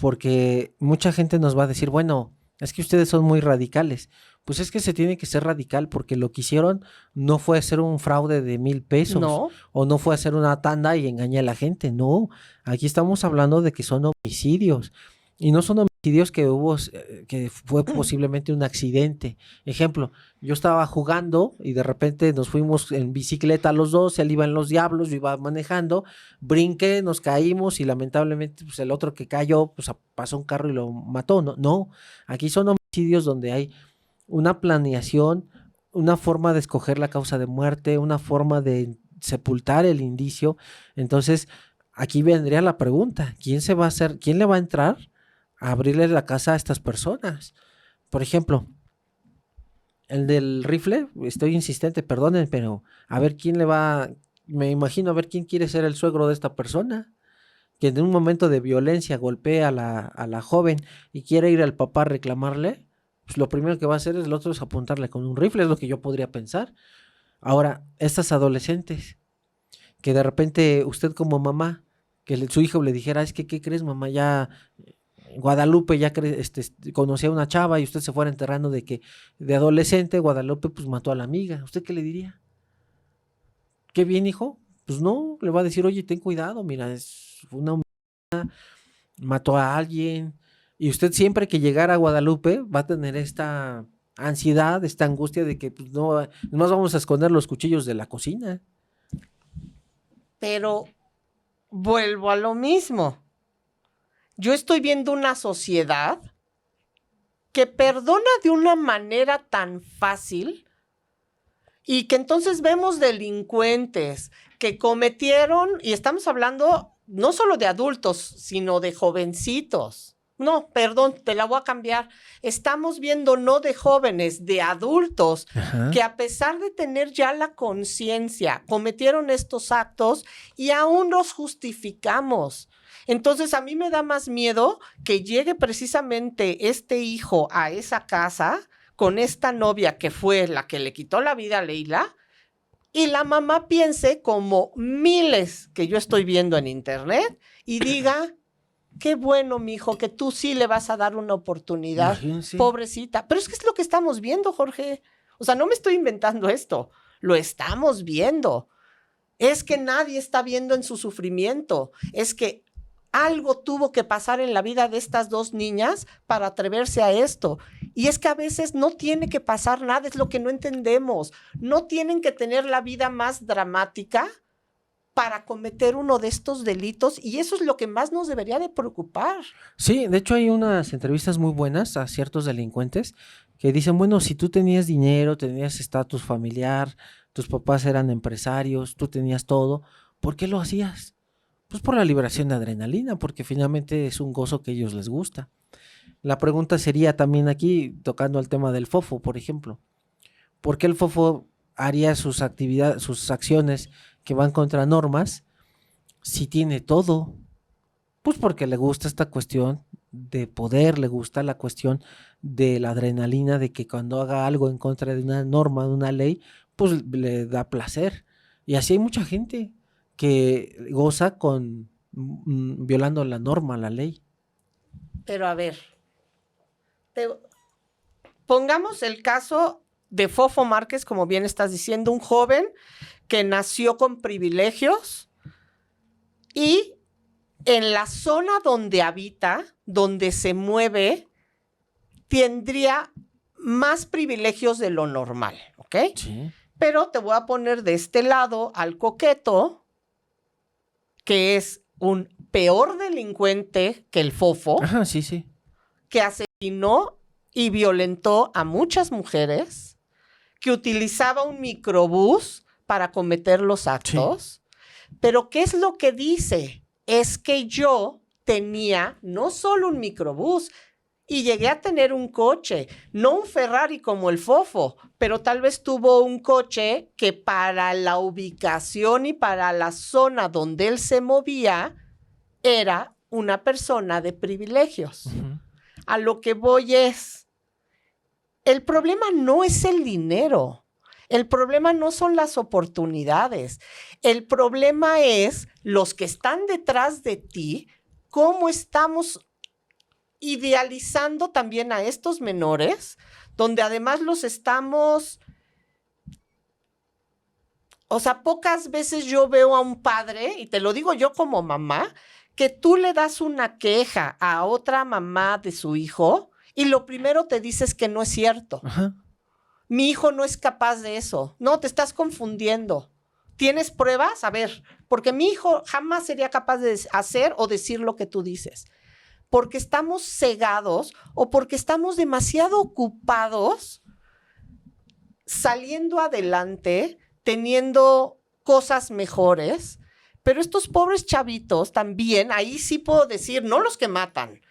E: porque mucha gente nos va a decir, bueno, es que ustedes son muy radicales. Pues es que se tiene que ser radical, porque lo que hicieron no fue hacer un fraude de 1,000 pesos.
A: No.
E: O no fue hacer una tanda y engañar a la gente. No, aquí estamos hablando de que son homicidios. Y no son homicidios que fue posiblemente un accidente. Ejemplo, yo estaba jugando y de repente nos fuimos en bicicleta los dos, él iba en los diablos, yo iba manejando, brinqué, nos caímos y lamentablemente pues, el otro que cayó, pues pasó un carro y lo mató. No, aquí son homicidios donde hay una planeación, una forma de escoger la causa de muerte, una forma de sepultar el indicio. Entonces, aquí vendría la pregunta, ¿quién le va a entrar a abrirle la casa a estas personas? Por ejemplo, el del rifle, estoy insistente, perdonen, pero a ver me imagino a ver quién quiere ser el suegro de esta persona, que en un momento de violencia golpea a la joven y quiere ir al papá a reclamarle, pues lo primero que va a hacer el otro es apuntarle con un rifle, es lo que yo podría pensar. Ahora, estas adolescentes, que de repente usted como mamá, su hijo le dijera, es que, ¿qué crees, mamá? Ya Guadalupe ya conocía a una chava y usted se fuera enterrando de que de adolescente Guadalupe pues mató a la amiga. ¿Usted qué le diría? ¿Qué bien, hijo? Pues no, le va a decir, oye, ten cuidado, mira, es una mató a alguien. Y usted siempre que llegara a Guadalupe va a tener esta ansiedad, esta angustia de que pues no vamos a esconder los cuchillos de la cocina.
A: Pero vuelvo a lo mismo. Yo estoy viendo una sociedad que perdona de una manera tan fácil y que entonces vemos delincuentes que cometieron, y estamos hablando no solo de adultos, sino de jovencitos. No, perdón, te la voy a cambiar. Estamos viendo no de jóvenes, de adultos,
E: Ajá.
A: que a pesar de tener ya la conciencia, cometieron estos actos y aún los justificamos. Entonces, a mí me da más miedo que llegue precisamente este hijo a esa casa con esta novia que fue la que le quitó la vida a Leila y la mamá piense como miles que yo estoy viendo en internet y diga, qué bueno, mijo, que tú sí le vas a dar una oportunidad,
E: Imagínense.
A: pobrecita. Pero es que es lo que estamos viendo, Jorge. O sea, no me estoy inventando esto, lo estamos viendo. Es que nadie está viendo en su sufrimiento, es que algo tuvo que pasar en la vida de estas dos niñas para atreverse a esto. Y es que a veces no tiene que pasar nada, es lo que no entendemos. No tienen que tener la vida más dramática para cometer uno de estos delitos y eso es lo que más nos debería de preocupar.
E: Sí, de hecho hay unas entrevistas muy buenas a ciertos delincuentes que dicen, bueno, si tú tenías dinero, tenías estatus familiar, tus papás eran empresarios, tú tenías todo, ¿por qué lo hacías? Pues por la liberación de adrenalina, porque finalmente es un gozo que a ellos les gusta. La pregunta sería también aquí, tocando el tema del fofo, por ejemplo, ¿por qué el fofo haría sus actividades, sus acciones que van contra normas si tiene todo? Pues porque le gusta esta cuestión de poder, le gusta la cuestión de la adrenalina, de que cuando haga algo en contra de una norma, de una ley, pues le da placer. Y así hay mucha gente que goza con violando la norma, la ley.
A: Pero a ver, pongamos el caso de Fofo Márquez, como bien estás diciendo, un joven que nació con privilegios y en la zona donde habita, donde se mueve, tendría más privilegios de lo normal, ¿ok?
E: Sí.
A: Pero te voy a poner de este lado al coqueto, que es un peor delincuente que el Fofo,
E: Ajá, sí, sí.
A: que asesinó y violentó a muchas mujeres, que utilizaba un microbús para cometer los actos. Sí. Pero ¿qué es lo que dice? Es que yo tenía no solo un microbús, y llegué a tener un coche, no un Ferrari como el Fofo, pero tal vez tuvo un coche que para la ubicación y para la zona donde él se movía, era una persona de privilegios. Uh-huh. A lo que voy es, el problema no es el dinero, el problema no son las oportunidades, el problema es los que están detrás de ti, cómo estamos idealizando también a estos menores, donde además los estamos... O sea, pocas veces yo veo a un padre, y te lo digo yo como mamá, que tú le das una queja a otra mamá de su hijo y lo primero te dices que no es cierto.
E: Ajá.
A: Mi hijo no es capaz de eso. No, te estás confundiendo. ¿Tienes pruebas? A ver, porque mi hijo jamás sería capaz de hacer o decir lo que tú dices. Porque estamos cegados o porque estamos demasiado ocupados saliendo adelante, teniendo cosas mejores. Pero estos pobres chavitos también, ahí sí puedo decir, no los que matan,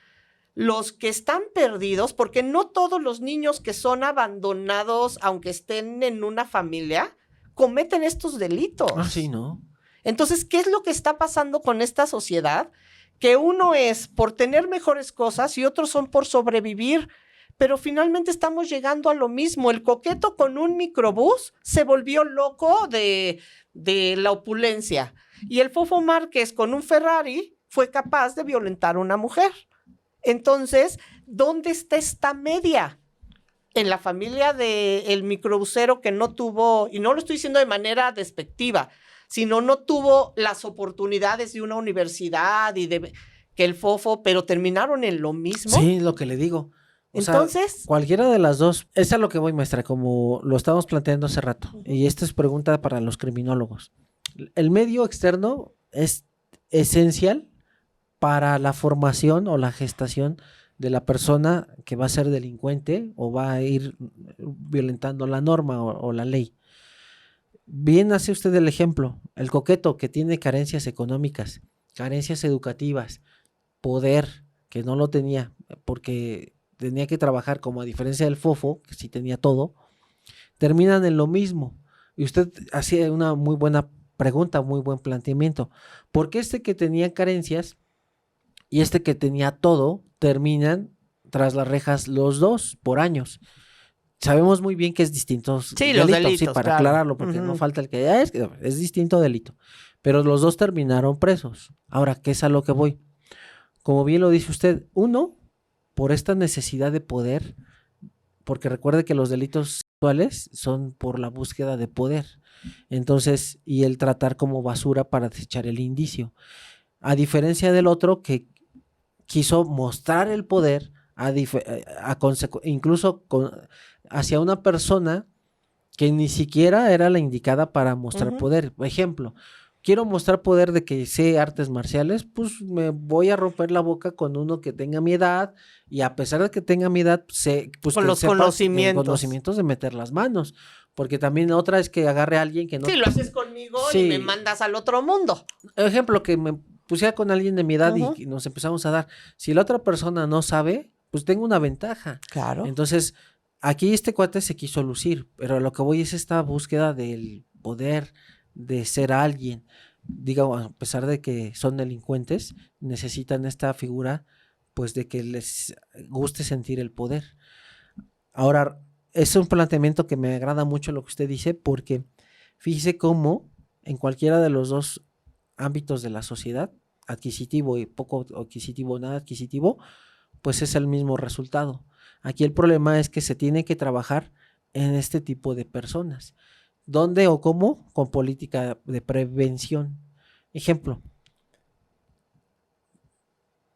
A: los que están perdidos, porque no todos los niños que son abandonados, aunque estén en una familia, cometen estos delitos.
E: Ah, sí, ¿no?
A: Entonces, ¿qué es lo que está pasando con esta sociedad? Que uno es por tener mejores cosas y otros son por sobrevivir, pero finalmente estamos llegando a lo mismo. El coqueto con un microbús se volvió loco de la opulencia y el Fofo Márquez con un Ferrari fue capaz de violentar a una mujer. Entonces, ¿dónde está esta media? En la familia del microbusero que no tuvo, y no lo estoy diciendo de manera despectiva, sino no tuvo las oportunidades de una universidad y de que el Fofo, pero terminaron en lo mismo.
E: Sí, lo que le digo. O sea,
A: Entonces,
E: cualquiera de las dos, es a lo que voy, maestra, como lo estábamos planteando hace rato. Y esta es pregunta para los criminólogos. El medio externo es esencial para la formación o la gestación de la persona que va a ser delincuente o va a ir violentando la norma o la ley. Bien hace usted el ejemplo, el coqueto que tiene carencias económicas, carencias educativas, poder que no lo tenía porque tenía que trabajar, como a diferencia del Fofo, que sí tenía todo, terminan en lo mismo. Y usted hacía una muy buena pregunta, muy buen planteamiento. ¿Por qué este que tenía carencias y este que tenía todo terminan tras las rejas los dos por años? Sabemos muy bien que es distinto.
A: Sí, los delitos,
E: sí, para
A: claro.
E: aclararlo, porque no falta el que es distinto delito. Pero los dos terminaron presos. Ahora, ¿qué es a lo que voy? Como bien lo dice usted, uno, por esta necesidad de poder, porque recuerde que los delitos sexuales son por la búsqueda de poder. Entonces, y el tratar como basura para desechar el indicio. A diferencia del otro que quiso mostrar el poder incluso hacia una persona que ni siquiera era la indicada para mostrar poder. Por ejemplo, quiero mostrar poder de que sé artes marciales, pues me voy a romper la boca con uno que tenga mi edad y a pesar de que tenga mi edad, sé, pues
A: con
E: que
A: los
E: sepa,
A: conocimientos
E: de meter las manos. Porque también otra es que agarre a alguien que no...
A: Sí, lo haces conmigo
E: Sí.
A: y me mandas al otro mundo.
E: Ejemplo, que me pusiera con alguien de mi edad y nos empezamos a dar. Si la otra persona no sabe, pues tengo una ventaja.
A: Claro.
E: Entonces, aquí este cuate se quiso lucir, pero lo que voy es esta búsqueda del poder, de ser alguien. Digo, a pesar de que son delincuentes, necesitan esta figura, pues de que les guste sentir el poder. Ahora, es un planteamiento que me agrada mucho lo que usted dice, porque fíjese cómo en cualquiera de los dos ámbitos de la sociedad, adquisitivo y poco adquisitivo, nada adquisitivo, pues es el mismo resultado. Aquí el problema es que se tiene que trabajar en este tipo de personas. ¿Dónde o cómo? Con política de prevención. Ejemplo,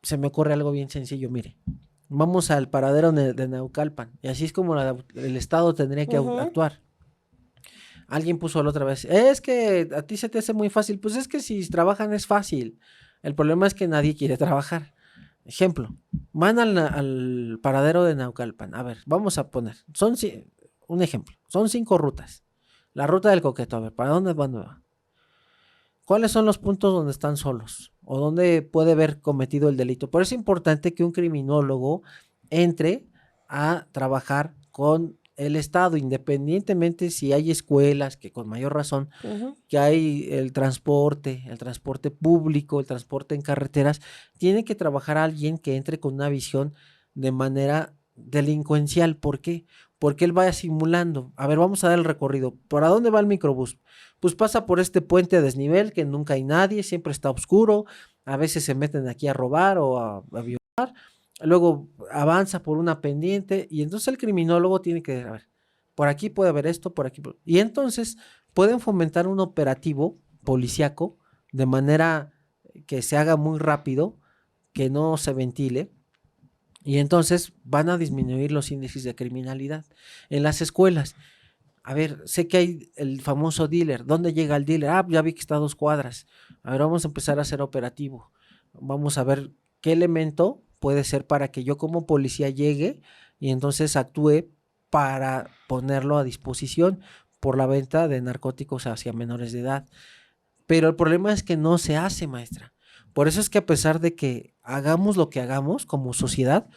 E: se me ocurre algo bien sencillo, mire. Vamos al paradero de Naucalpan y así es como el Estado tendría que actuar. Alguien puso la otra vez, es que a ti se te hace muy fácil. Pues es que si trabajan es fácil. El problema es que nadie quiere trabajar. Ejemplo, van al paradero de Naucalpan. A ver, vamos a poner, un ejemplo, son 5 rutas. La ruta del coqueto, a ver, ¿para dónde va? ¿Cuáles son los puntos donde están solos o donde puede haber cometido el delito? Por eso es importante que un criminólogo entre a trabajar con el Estado, independientemente si hay escuelas, que con mayor razón, que hay el transporte público, el transporte en carreteras, tiene que trabajar alguien que entre con una visión de manera delincuencial. ¿Por qué? Porque él vaya simulando. A ver, vamos a dar el recorrido. ¿Para dónde va el microbús? Pues pasa por este puente a desnivel que nunca hay nadie, siempre está oscuro, a veces se meten aquí a robar o a violar, luego avanza por una pendiente y entonces el criminólogo tiene que, a ver, por aquí puede haber esto, por aquí. Y entonces pueden fomentar un operativo policíaco de manera que se haga muy rápido, que no se ventile, y entonces van a disminuir los índices de criminalidad. En las escuelas, a ver, sé que hay el famoso dealer. ¿Dónde llega el dealer? Ah, ya vi que está a 2 cuadras. A ver, vamos a empezar a hacer operativo. Vamos a ver qué elemento puede ser para que yo como policía llegue y entonces actúe para ponerlo a disposición por la venta de narcóticos hacia menores de edad. Pero el problema es que no se hace, maestra. Por eso es que a pesar de que hagamos lo que hagamos como sociedad,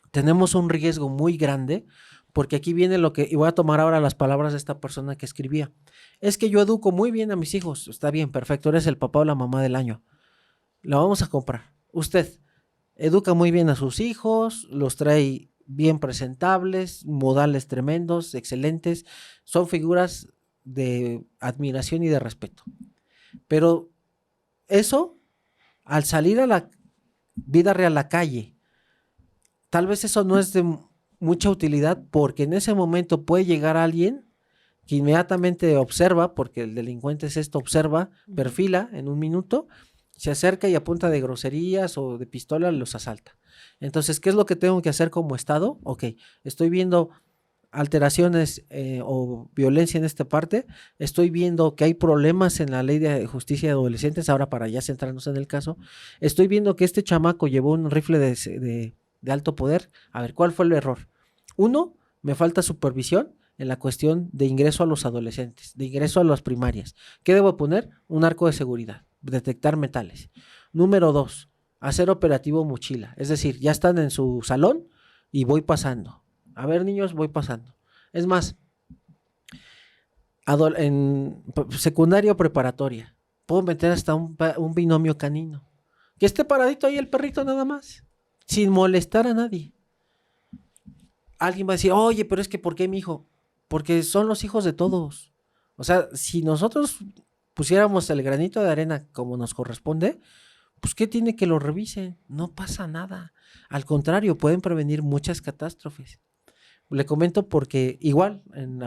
E: tenemos un riesgo muy grande, porque aquí viene lo que, y voy a tomar ahora las palabras de esta persona que escribía. Es que yo educo muy bien a mis hijos. Está bien, perfecto, eres el papá o la mamá del año. La vamos a comprar. Usted educa muy bien a sus hijos, los trae bien presentables, modales tremendos, excelentes, son figuras de admiración y de respeto. Pero eso, al salir a la vida real, a la calle, tal vez eso no es de mucha utilidad, porque en ese momento puede llegar alguien que inmediatamente observa, porque el delincuente es esto, observa, perfila en un minuto, se acerca y a punta de groserías o de pistola los asalta. Entonces, ¿qué es lo que tengo que hacer como Estado? Ok, estoy viendo alteraciones o violencia en esta parte, estoy viendo que hay problemas en la ley de justicia de adolescentes, ahora para ya centrarnos en el caso, estoy viendo que este chamaco llevó un rifle de alto poder. A ver, ¿cuál fue el error? Uno, me falta supervisión en la cuestión de ingreso a los adolescentes, de ingreso a las primarias. ¿Qué debo poner? Un arco de seguridad, detectar metales. Número 2, hacer operativo mochila, es decir, ya están en su salón y voy pasando. A ver, niños, voy pasando. Es más, en secundaria o preparatoria, puedo meter hasta un binomio canino. Que esté paradito ahí el perrito nada más, sin molestar a nadie. Alguien va a decir, oye, pero es que ¿por qué mi hijo? Porque son los hijos de todos. O sea, si nosotros pusiéramos el granito de arena como nos corresponde, pues ¿qué tiene que lo revisen? No pasa nada. Al contrario, pueden prevenir muchas catástrofes. Le comento porque igual en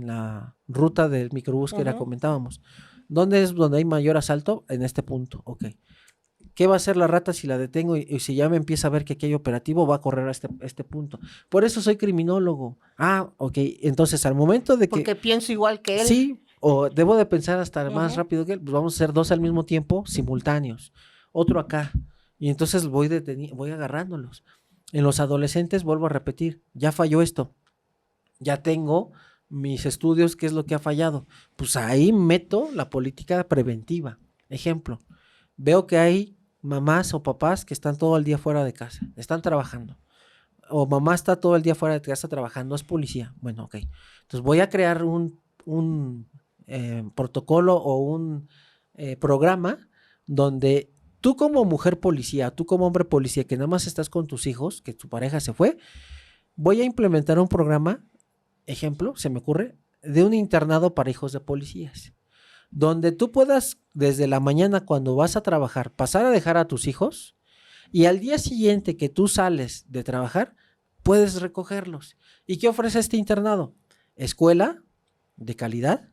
E: la ruta del microbús que comentábamos, ¿dónde es donde hay mayor asalto? En este punto, ok. ¿Qué va a hacer la rata si la detengo y si ya me empieza a ver que aquí hay operativo, va a correr a este punto? Por eso soy criminólogo. Ah, ok. Entonces, al momento de que...
A: Porque pienso igual que él.
E: Sí, o debo de pensar hasta más rápido que él, pues vamos a hacer 2 al mismo tiempo, simultáneos. Otro acá. Y entonces voy agarrándolos. En los adolescentes, vuelvo a repetir, ya falló esto. Ya tengo mis estudios, ¿qué es lo que ha fallado? Pues ahí meto la política preventiva. Ejemplo, veo que hay mamás o papás que están todo el día fuera de casa, están trabajando. O mamá está todo el día fuera de casa trabajando, es policía. Bueno, ok. Entonces voy a crear un protocolo o un programa donde tú como mujer policía, tú como hombre policía que nada más estás con tus hijos, que tu pareja se fue, voy a implementar un programa, ejemplo, se me ocurre, de un internado para hijos de policías, donde tú puedas desde la mañana cuando vas a trabajar pasar a dejar a tus hijos y al día siguiente que tú sales de trabajar puedes recogerlos. ¿Y qué ofrece este internado? Escuela de calidad,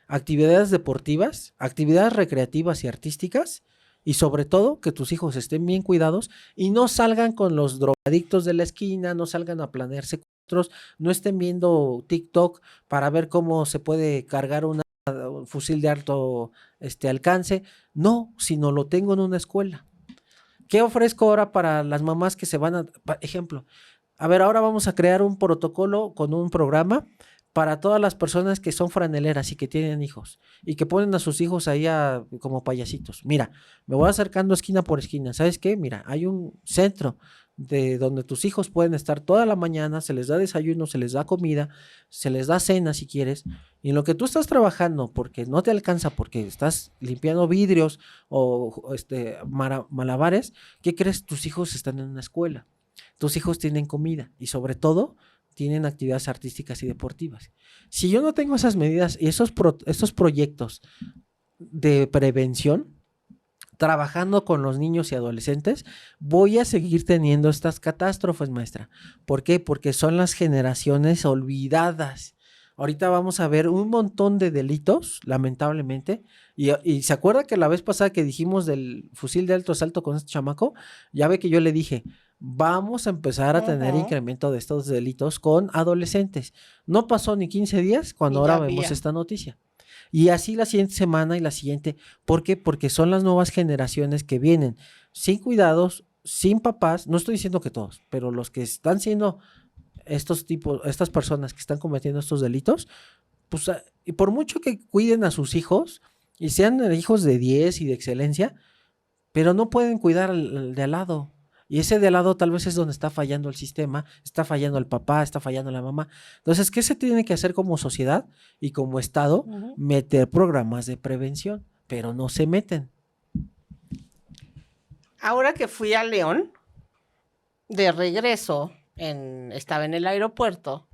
E: actividades deportivas, actividades recreativas y artísticas, y sobre todo que tus hijos estén bien cuidados y no salgan con los drogadictos de la esquina, no salgan a planear secuestros, no estén viendo TikTok para ver cómo se puede cargar un fusil de alto alcance. No, sino lo tengo en una escuela. ¿Qué ofrezco ahora para las mamás que se van a... Ejemplo, a ver, ahora vamos a crear un protocolo con un programa para todas las personas que son franeleras y que tienen hijos y que ponen a sus hijos ahí como payasitos. Mira, me voy acercando esquina por esquina. ¿Sabes qué? Mira, hay un centro de donde tus hijos pueden estar toda la mañana, se les da desayuno, se les da comida, se les da cena si quieres, y en lo que tú estás trabajando porque no te alcanza, porque estás limpiando vidrios o malabares, ¿qué crees? Tus hijos están en una escuela, tus hijos tienen comida y sobre todo tienen actividades artísticas y deportivas. Si yo no tengo esas medidas y estos proyectos de prevención, trabajando con los niños y adolescentes, voy a seguir teniendo estas catástrofes, maestra. ¿Por qué? Porque son las generaciones olvidadas. Ahorita vamos a ver un montón de delitos, lamentablemente. Y se acuerda que la vez pasada que dijimos del fusil de alto asalto con este chamaco, ya ve que yo le dije, vamos a empezar a tener incremento de estos delitos con adolescentes. No pasó ni 15 días cuando ahora vemos esta noticia. Y así la siguiente semana y la siguiente. ¿Por qué? Porque son las nuevas generaciones que vienen sin cuidados, sin papás. No estoy diciendo que todos, pero los que están siendo estas personas que están cometiendo estos delitos, pues, y por mucho que cuiden a sus hijos y sean hijos de 10 y de excelencia, pero no pueden cuidar al de al lado. Y ese de al lado tal vez es donde está fallando el sistema, está fallando el papá, está fallando la mamá. Entonces, ¿qué se tiene que hacer como sociedad y como Estado? Meter programas de prevención, pero no se meten.
A: Ahora que fui a León, de regreso, estaba en el aeropuerto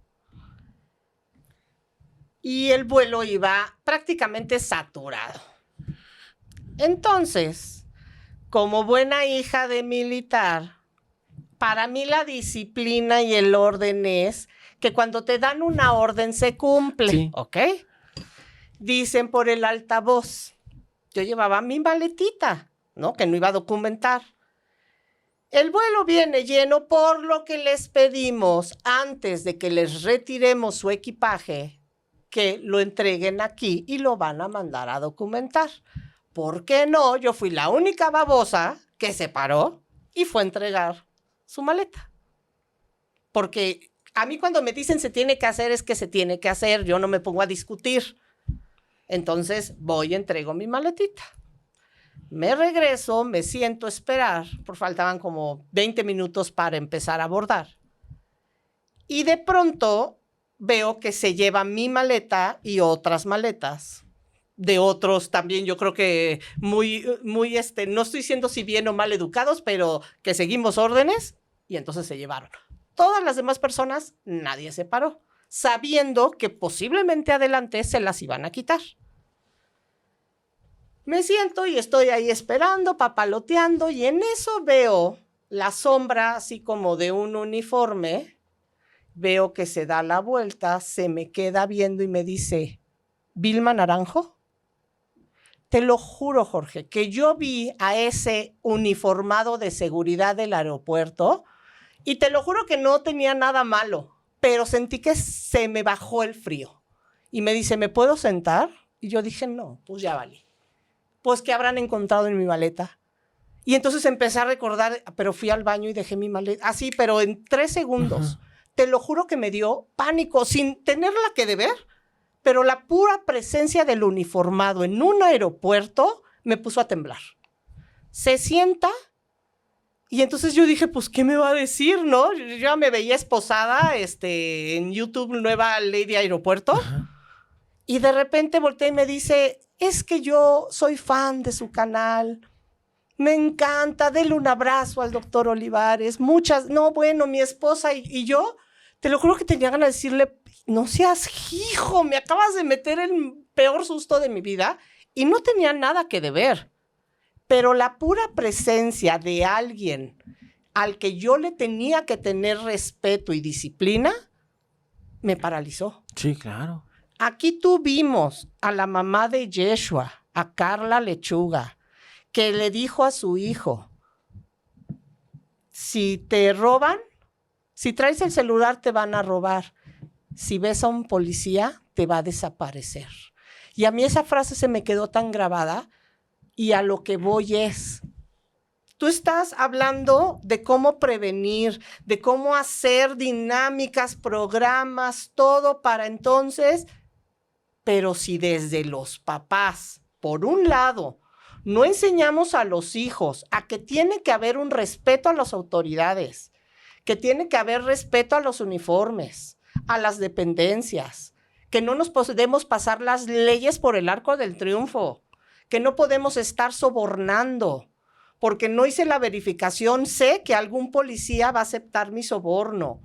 A: y el vuelo iba prácticamente saturado. Entonces, como buena hija de militar, para mí la disciplina y el orden es que cuando te dan una orden se cumple,
E: sí.
A: ¿ok? Dicen por el altavoz. Yo llevaba mi maletita, ¿no? Que no iba a documentar. El vuelo viene lleno, por lo que les pedimos, antes de que les retiremos su equipaje, que lo entreguen aquí y lo van a mandar a documentar. ¿Por qué no? Yo fui la única babosa que se paró y fue a entregar su maleta. Porque a mí cuando me dicen se tiene que hacer, es que se tiene que hacer. Yo no me pongo a discutir. Entonces voy y entrego mi maletita. Me regreso, me siento a esperar, porque faltaban como 20 minutos para empezar a abordar. Y de pronto veo que se lleva mi maleta y otras maletas de otros también, yo creo que muy, no estoy diciendo si bien o mal educados, pero que seguimos órdenes y entonces se llevaron. Todas las demás personas, nadie se paró, sabiendo que posiblemente adelante se las iban a quitar. Me siento y estoy ahí esperando, papaloteando, y en eso veo la sombra así como de un uniforme. Veo que se da la vuelta, se me queda viendo y me dice, ¿Vilma Naranjo? Te lo juro, Jorge, que yo vi a ese uniformado de seguridad del aeropuerto y te lo juro que no tenía nada malo, pero sentí que se me bajó el frío. Y me dice, ¿me puedo sentar? Y yo dije, no, pues ya valí. Pues, ¿qué habrán encontrado en mi maleta? Y entonces empecé a recordar, pero fui al baño y dejé mi maleta. Así, pero en 3 segundos. Te lo juro que me dio pánico, sin tenerla que deber, pero la pura presencia del uniformado en un aeropuerto me puso a temblar. Se sienta y entonces yo dije, pues, ¿qué me va a decir, no? Yo ya me veía esposada en YouTube, nueva Lady Aeropuerto. Y de repente volteé y me dice, es que yo soy fan de su canal. Me encanta, dele un abrazo al doctor Olivares. Mi esposa y yo, te lo juro que tenía ganas de decirle, no seas hijo, me acabas de meter el peor susto de mi vida, y no tenía nada que deber. Pero la pura presencia de alguien al que yo le tenía que tener respeto y disciplina, me paralizó.
E: Sí, claro.
A: Aquí tuvimos a la mamá de Yeshua, a Carla Lechuga, que le dijo a su hijo, si te roban, si traes el celular te van a robar. Si ves a un policía, te va a desaparecer. Y a mí esa frase se me quedó tan grabada, y a lo que voy es, tú estás hablando de cómo prevenir, de cómo hacer dinámicas, programas, todo para entonces, pero si desde los papás, por un lado, no enseñamos a los hijos a que tiene que haber un respeto a las autoridades, que tiene que haber respeto a los uniformes, a las dependencias, que no nos podemos pasar las leyes por el arco del triunfo, que no podemos estar sobornando, porque no hice la verificación, sé que algún policía va a aceptar mi soborno,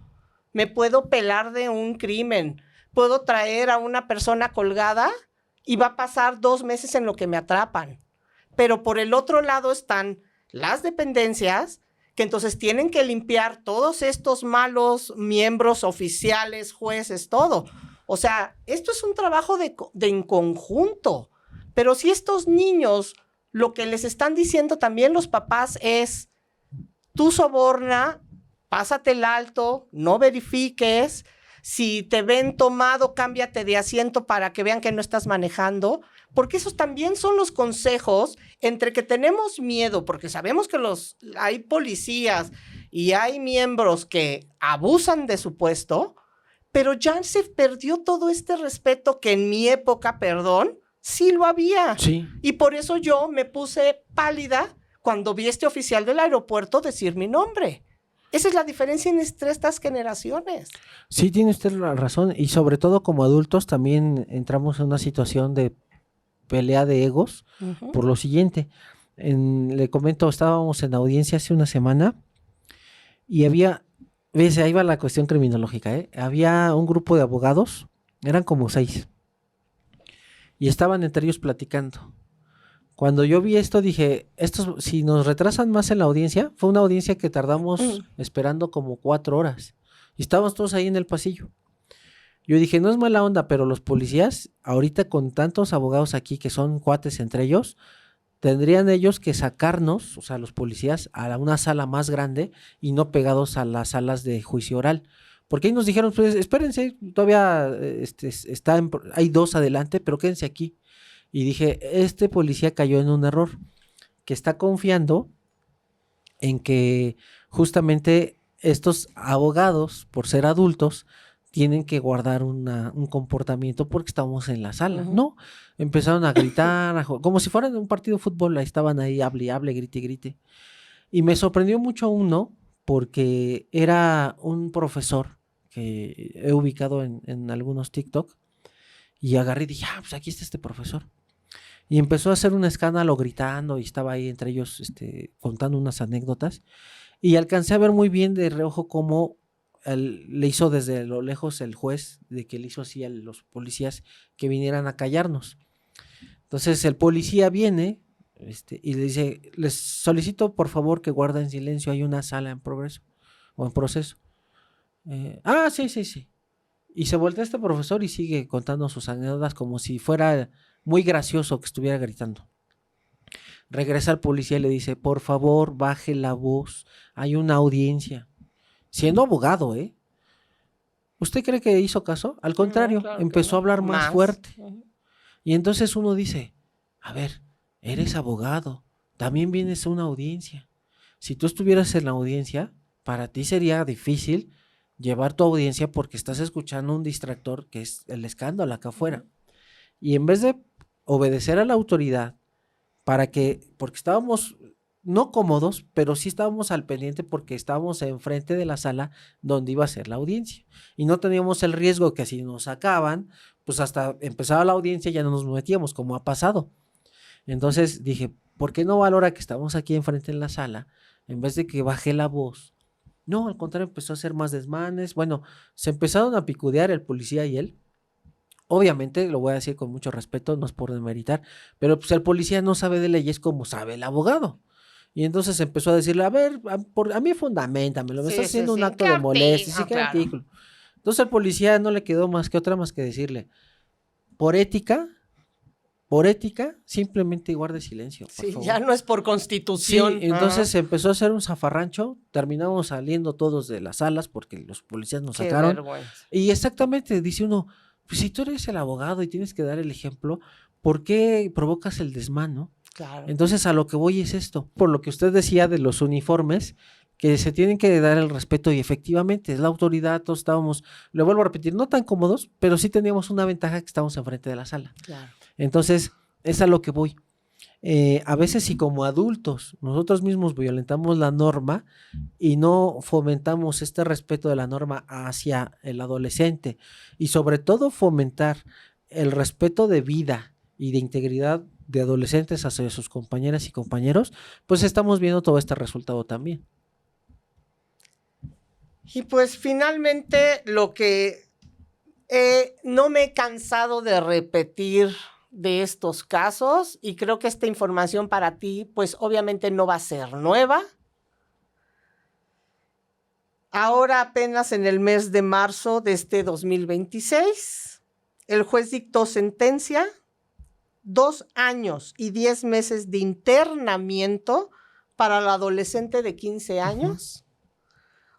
A: me puedo pelar de un crimen, puedo traer a una persona colgada y va a pasar 2 meses en lo que me atrapan. Pero por el otro lado están las dependencias, que entonces tienen que limpiar todos estos malos miembros oficiales, jueces, todo. O sea, esto es un trabajo de en conjunto. Pero si estos niños, lo que les están diciendo también los papás es, tú soborna, pásate el alto, no verifiques, si te ven tomado, cámbiate de asiento para que vean que no estás manejando, porque esos también son los consejos entre que tenemos miedo, porque sabemos que hay policías y hay miembros que abusan de su puesto, pero ya se perdió todo este respeto que en mi época, perdón, sí lo había.
E: Sí.
A: Y por eso yo me puse pálida cuando vi a este oficial del aeropuerto decir mi nombre. Esa es la diferencia entre estas generaciones.
E: Sí, tiene usted la razón. Y sobre todo como adultos también entramos en una situación de pelea de egos por lo siguiente. Le comento, estábamos en audiencia hace una semana y había, ves, ahí va la cuestión criminológica, ¿eh? Había un grupo de abogados, eran como 6, y estaban entre ellos platicando. Cuando yo vi esto dije, estos, si nos retrasan más en la audiencia, fue una audiencia que tardamos esperando como 4 horas. Y estábamos todos ahí en el pasillo. Yo dije, no es mala onda, pero los policías, ahorita con tantos abogados aquí que son cuates entre ellos, tendrían ellos que sacarnos, o sea, los policías, a una sala más grande y no pegados a las salas de juicio oral. Porque ahí nos dijeron, pues espérense, todavía hay 2 adelante, pero quédense aquí. Y dije, este policía cayó en un error, que está confiando en que justamente estos abogados, por ser adultos, tienen que guardar un comportamiento porque estamos en la sala. No, empezaron a gritar, como si fueran un partido de fútbol, ahí estaban ahí, hable, grite. Y me sorprendió mucho uno, porque era un profesor que he ubicado en algunos TikTok, y agarré y dije, pues aquí está este profesor. Y empezó a hacer un escándalo gritando y estaba ahí entre ellos contando unas anécdotas. Y alcancé a ver muy bien de reojo cómo le hizo desde lo lejos el juez, de que le hizo así a los policías que vinieran a callarnos. Entonces el policía viene y le dice, les solicito por favor que guarden silencio, hay una sala en progreso o en proceso. Sí. Y se voltea este profesor y sigue contando sus anécdotas como si fuera muy gracioso que estuviera gritando. Regresa el policía y le dice, por favor, baje la voz, hay una audiencia. Siendo abogado, ¿eh? ¿Usted cree que hizo caso? Al contrario,
A: No, claro
E: empezó a hablar más fuerte.
A: Uh-huh.
E: Y entonces uno dice, a ver, eres abogado, también vienes a una audiencia. Si tú estuvieras en la audiencia, para ti sería difícil llevar tu audiencia porque estás escuchando un distractor que es el escándalo acá afuera. Y en vez de obedecer a la autoridad, porque estábamos no cómodos, pero sí estábamos al pendiente porque estábamos enfrente de la sala donde iba a ser la audiencia. Y no teníamos el riesgo que si nos sacaban, pues hasta empezaba la audiencia ya no nos metíamos, como ha pasado. Entonces dije, ¿por qué no valora que estamos aquí enfrente en la sala? En vez de que baje la voz. No, al contrario, empezó a hacer más desmanes. Bueno, se empezaron a picudear el policía y él. Obviamente, lo voy a decir con mucho respeto, no es por demeritar, pero pues el policía no sabe de leyes como sabe el abogado. Y entonces empezó a decirle, a ver, a mí fundamentamelo, me está haciendo un acto de molestia, sí, qué artículo. Entonces el policía no le quedó más que decirle, por ética, simplemente guarde silencio, por favor.
A: Ya no es por constitución.
E: Sí, entonces empezó a hacer un zafarrancho, terminamos saliendo todos de las salas porque los policías nos sacaron.
A: Vergüenza.
E: Y exactamente, dice uno, pues si tú eres el abogado y tienes que dar el ejemplo, ¿por qué provocas el desmán, no?
A: Claro.
E: Entonces a lo que voy es esto, por lo que usted decía de los uniformes, que se tienen que dar el respeto y efectivamente es la autoridad, todos estábamos, lo vuelvo a repetir, no tan cómodos, pero sí teníamos una ventaja que estábamos enfrente de la sala.
A: Claro.
E: Entonces es a lo que voy. A veces si como adultos nosotros mismos violentamos la norma y no fomentamos este respeto de la norma hacia el adolescente y sobre todo fomentar el respeto de vida y de integridad de adolescentes hacia sus compañeras y compañeros, pues estamos viendo todo este resultado también.
A: Y pues finalmente lo que no me he cansado de repetir de estos casos, y creo que esta información para ti, pues obviamente no va a ser nueva. Ahora apenas en el mes de marzo de este 2026, el juez dictó sentencia, 2 años y 10 meses de internamiento para la adolescente de 15 años,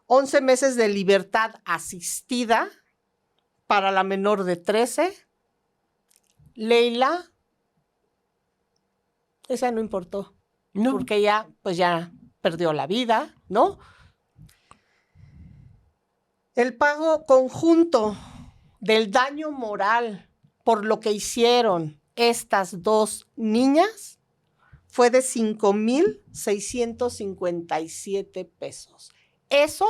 A: 11 meses de libertad asistida para la menor de 13. Leila, esa no importó,
E: No.
A: porque ella pues ya perdió la vida, ¿no? El pago conjunto del daño moral por lo que hicieron estas 2 niñas fue de 5,657 pesos. Eso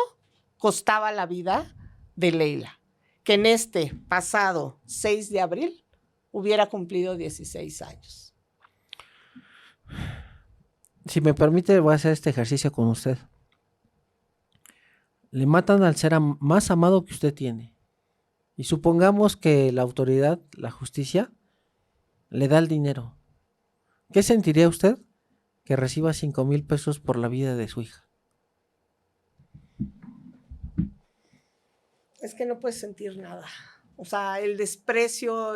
A: costaba la vida de Leila, que en este pasado 6 de abril hubiera cumplido 16 años.
E: Si me permite, voy a hacer este ejercicio con usted. Le matan al ser más amado que usted tiene. Y supongamos que la autoridad, la justicia, le da el dinero. ¿Qué sentiría usted que reciba 5,000 pesos por la vida de su hija?
A: Es que no puedes sentir nada. O sea, el desprecio.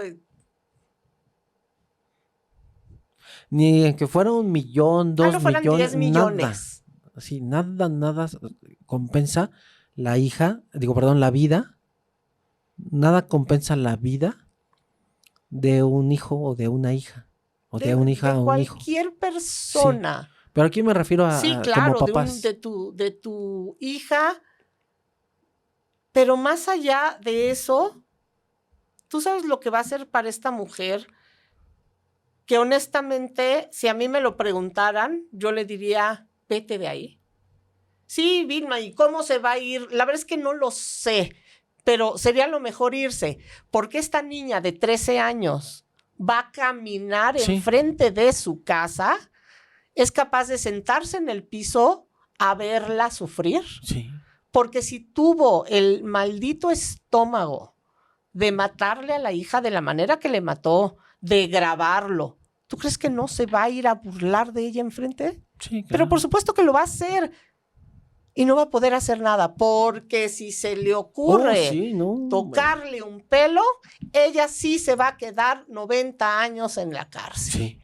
E: Ni que fuera 1,000,000, 2
A: no fueran
E: millones,
A: 10 millones.
E: nada. Así, nada compensa la vida. Nada compensa la vida de un hijo o de una hija. O de una hija
A: de
E: o un hijo.
A: cualquier persona.
E: Sí. Pero aquí me refiero a
A: Sí, claro,
E: como papás.
A: de tu hija. Pero más allá de eso, ¿tú sabes lo que va a hacer para esta mujer? Que honestamente, si a mí me lo preguntaran, yo le diría, vete de ahí. Sí, Vilma, ¿y cómo se va a ir? La verdad es que no lo sé, pero sería lo mejor irse, porque esta niña de 13 años va a caminar enfrente de su casa, es capaz de sentarse en el piso a verla sufrir.
E: Sí.
A: Porque si tuvo el maldito estómago de matarle a la hija de la manera que le mató, de grabarlo, ¿tú crees que no se va a ir a burlar de ella enfrente?
E: Sí, claro.
A: Pero por supuesto que lo va a hacer. Y no va a poder hacer nada, porque si se le ocurre tocarle un pelo, ella sí se va a quedar 90 años en la cárcel.
E: Sí.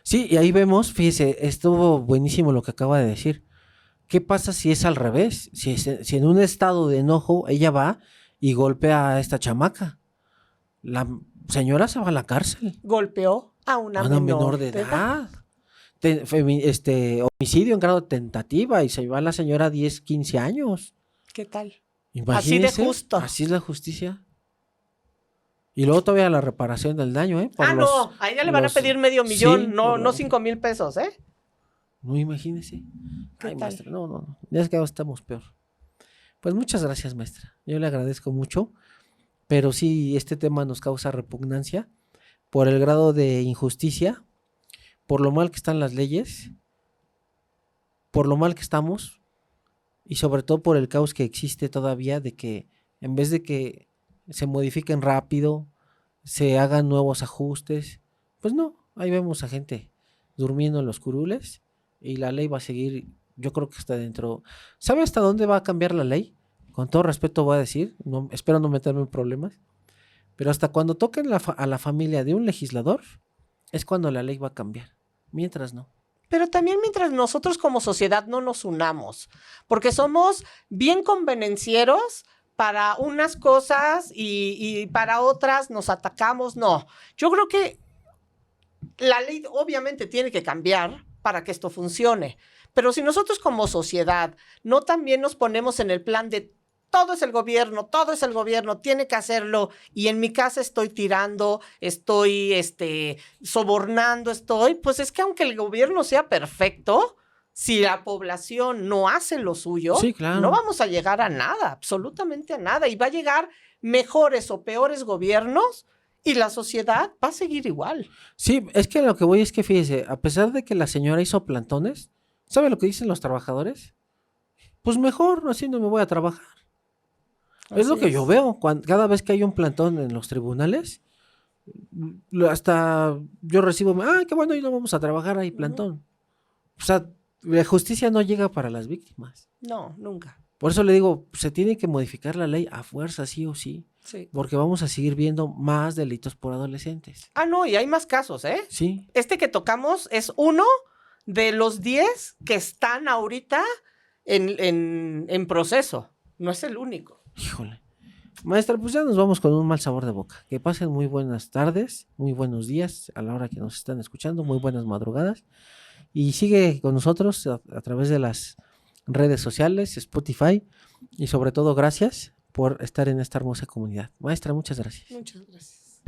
E: Sí, y ahí vemos, fíjese, estuvo buenísimo lo que acaba de decir. ¿Qué pasa si es al revés? Si en un estado de enojo ella va y golpea a esta chamaca. La señora se va a la cárcel.
A: Golpeó a una
E: menor de edad. Homicidio en grado de tentativa y se va la señora 10, 15 años.
A: ¿Qué tal?
E: Imagínese,
A: así de justo.
E: Así es la justicia. Y luego todavía la reparación del daño, ¿eh?
A: No, a ella le van a pedir $500,000,
E: sí,
A: no 5,000 pesos, ¿eh?
E: No, imagínese.
A: ¿Qué tal?
E: Maestra, no. Ya es que ahora estamos peor. Pues muchas gracias, maestra. Yo le agradezco mucho. Pero sí, este tema nos causa repugnancia por el grado de injusticia, por lo mal que están las leyes, por lo mal que estamos y sobre todo por el caos que existe todavía de que en vez de que se modifiquen rápido, se hagan nuevos ajustes, pues no, ahí vemos a gente durmiendo en los curules y la ley va a seguir, yo creo que está dentro. ¿Sabe hasta dónde va a cambiar la ley? Con todo respeto voy a decir, espero no meterme en problemas, pero hasta cuando toquen a la familia de un legislador es cuando la ley va a cambiar, mientras no.
A: Pero también mientras nosotros como sociedad no nos unamos, porque somos bien convenencieros para unas cosas y para otras nos atacamos. No, yo creo que la ley obviamente tiene que cambiar para que esto funcione, pero si nosotros como sociedad no también nos ponemos en el plan de todo es el gobierno, tiene que hacerlo, y en mi casa estoy tirando, estoy sobornando, pues es que aunque el gobierno sea perfecto, si la población no hace lo suyo,
E: sí, claro,
A: no vamos a llegar a nada, absolutamente a nada, y va a llegar mejores o peores gobiernos y la sociedad va a seguir igual.
E: Sí, es que lo que voy es que fíjese, a pesar de que la señora hizo plantones, ¿sabe lo que dicen los trabajadores? Pues mejor, así no me voy a trabajar. Es lo que yo veo, cada vez que hay un plantón en los tribunales, hasta yo recibo, qué bueno, y no vamos a trabajar ahí plantón. O sea, la justicia no llega para las víctimas.
A: No, nunca.
E: Por eso le digo, se tiene que modificar la ley a fuerza, sí o sí,
A: Sí.
E: porque vamos a seguir viendo más delitos por adolescentes.
A: Ah, no, y hay más casos, ¿eh?
E: Sí,
A: Este que tocamos es uno de los 10 que están ahorita en proceso. No es el único.
E: híjole. Maestra, pues ya nos vamos con un mal sabor de boca. Que pasen muy buenas tardes, muy buenos días a la hora que nos están escuchando, muy buenas madrugadas. Y sigue con nosotros a través de las redes sociales, Spotify, y sobre todo gracias por estar en esta hermosa comunidad. Maestra, muchas gracias.
A: Muchas gracias.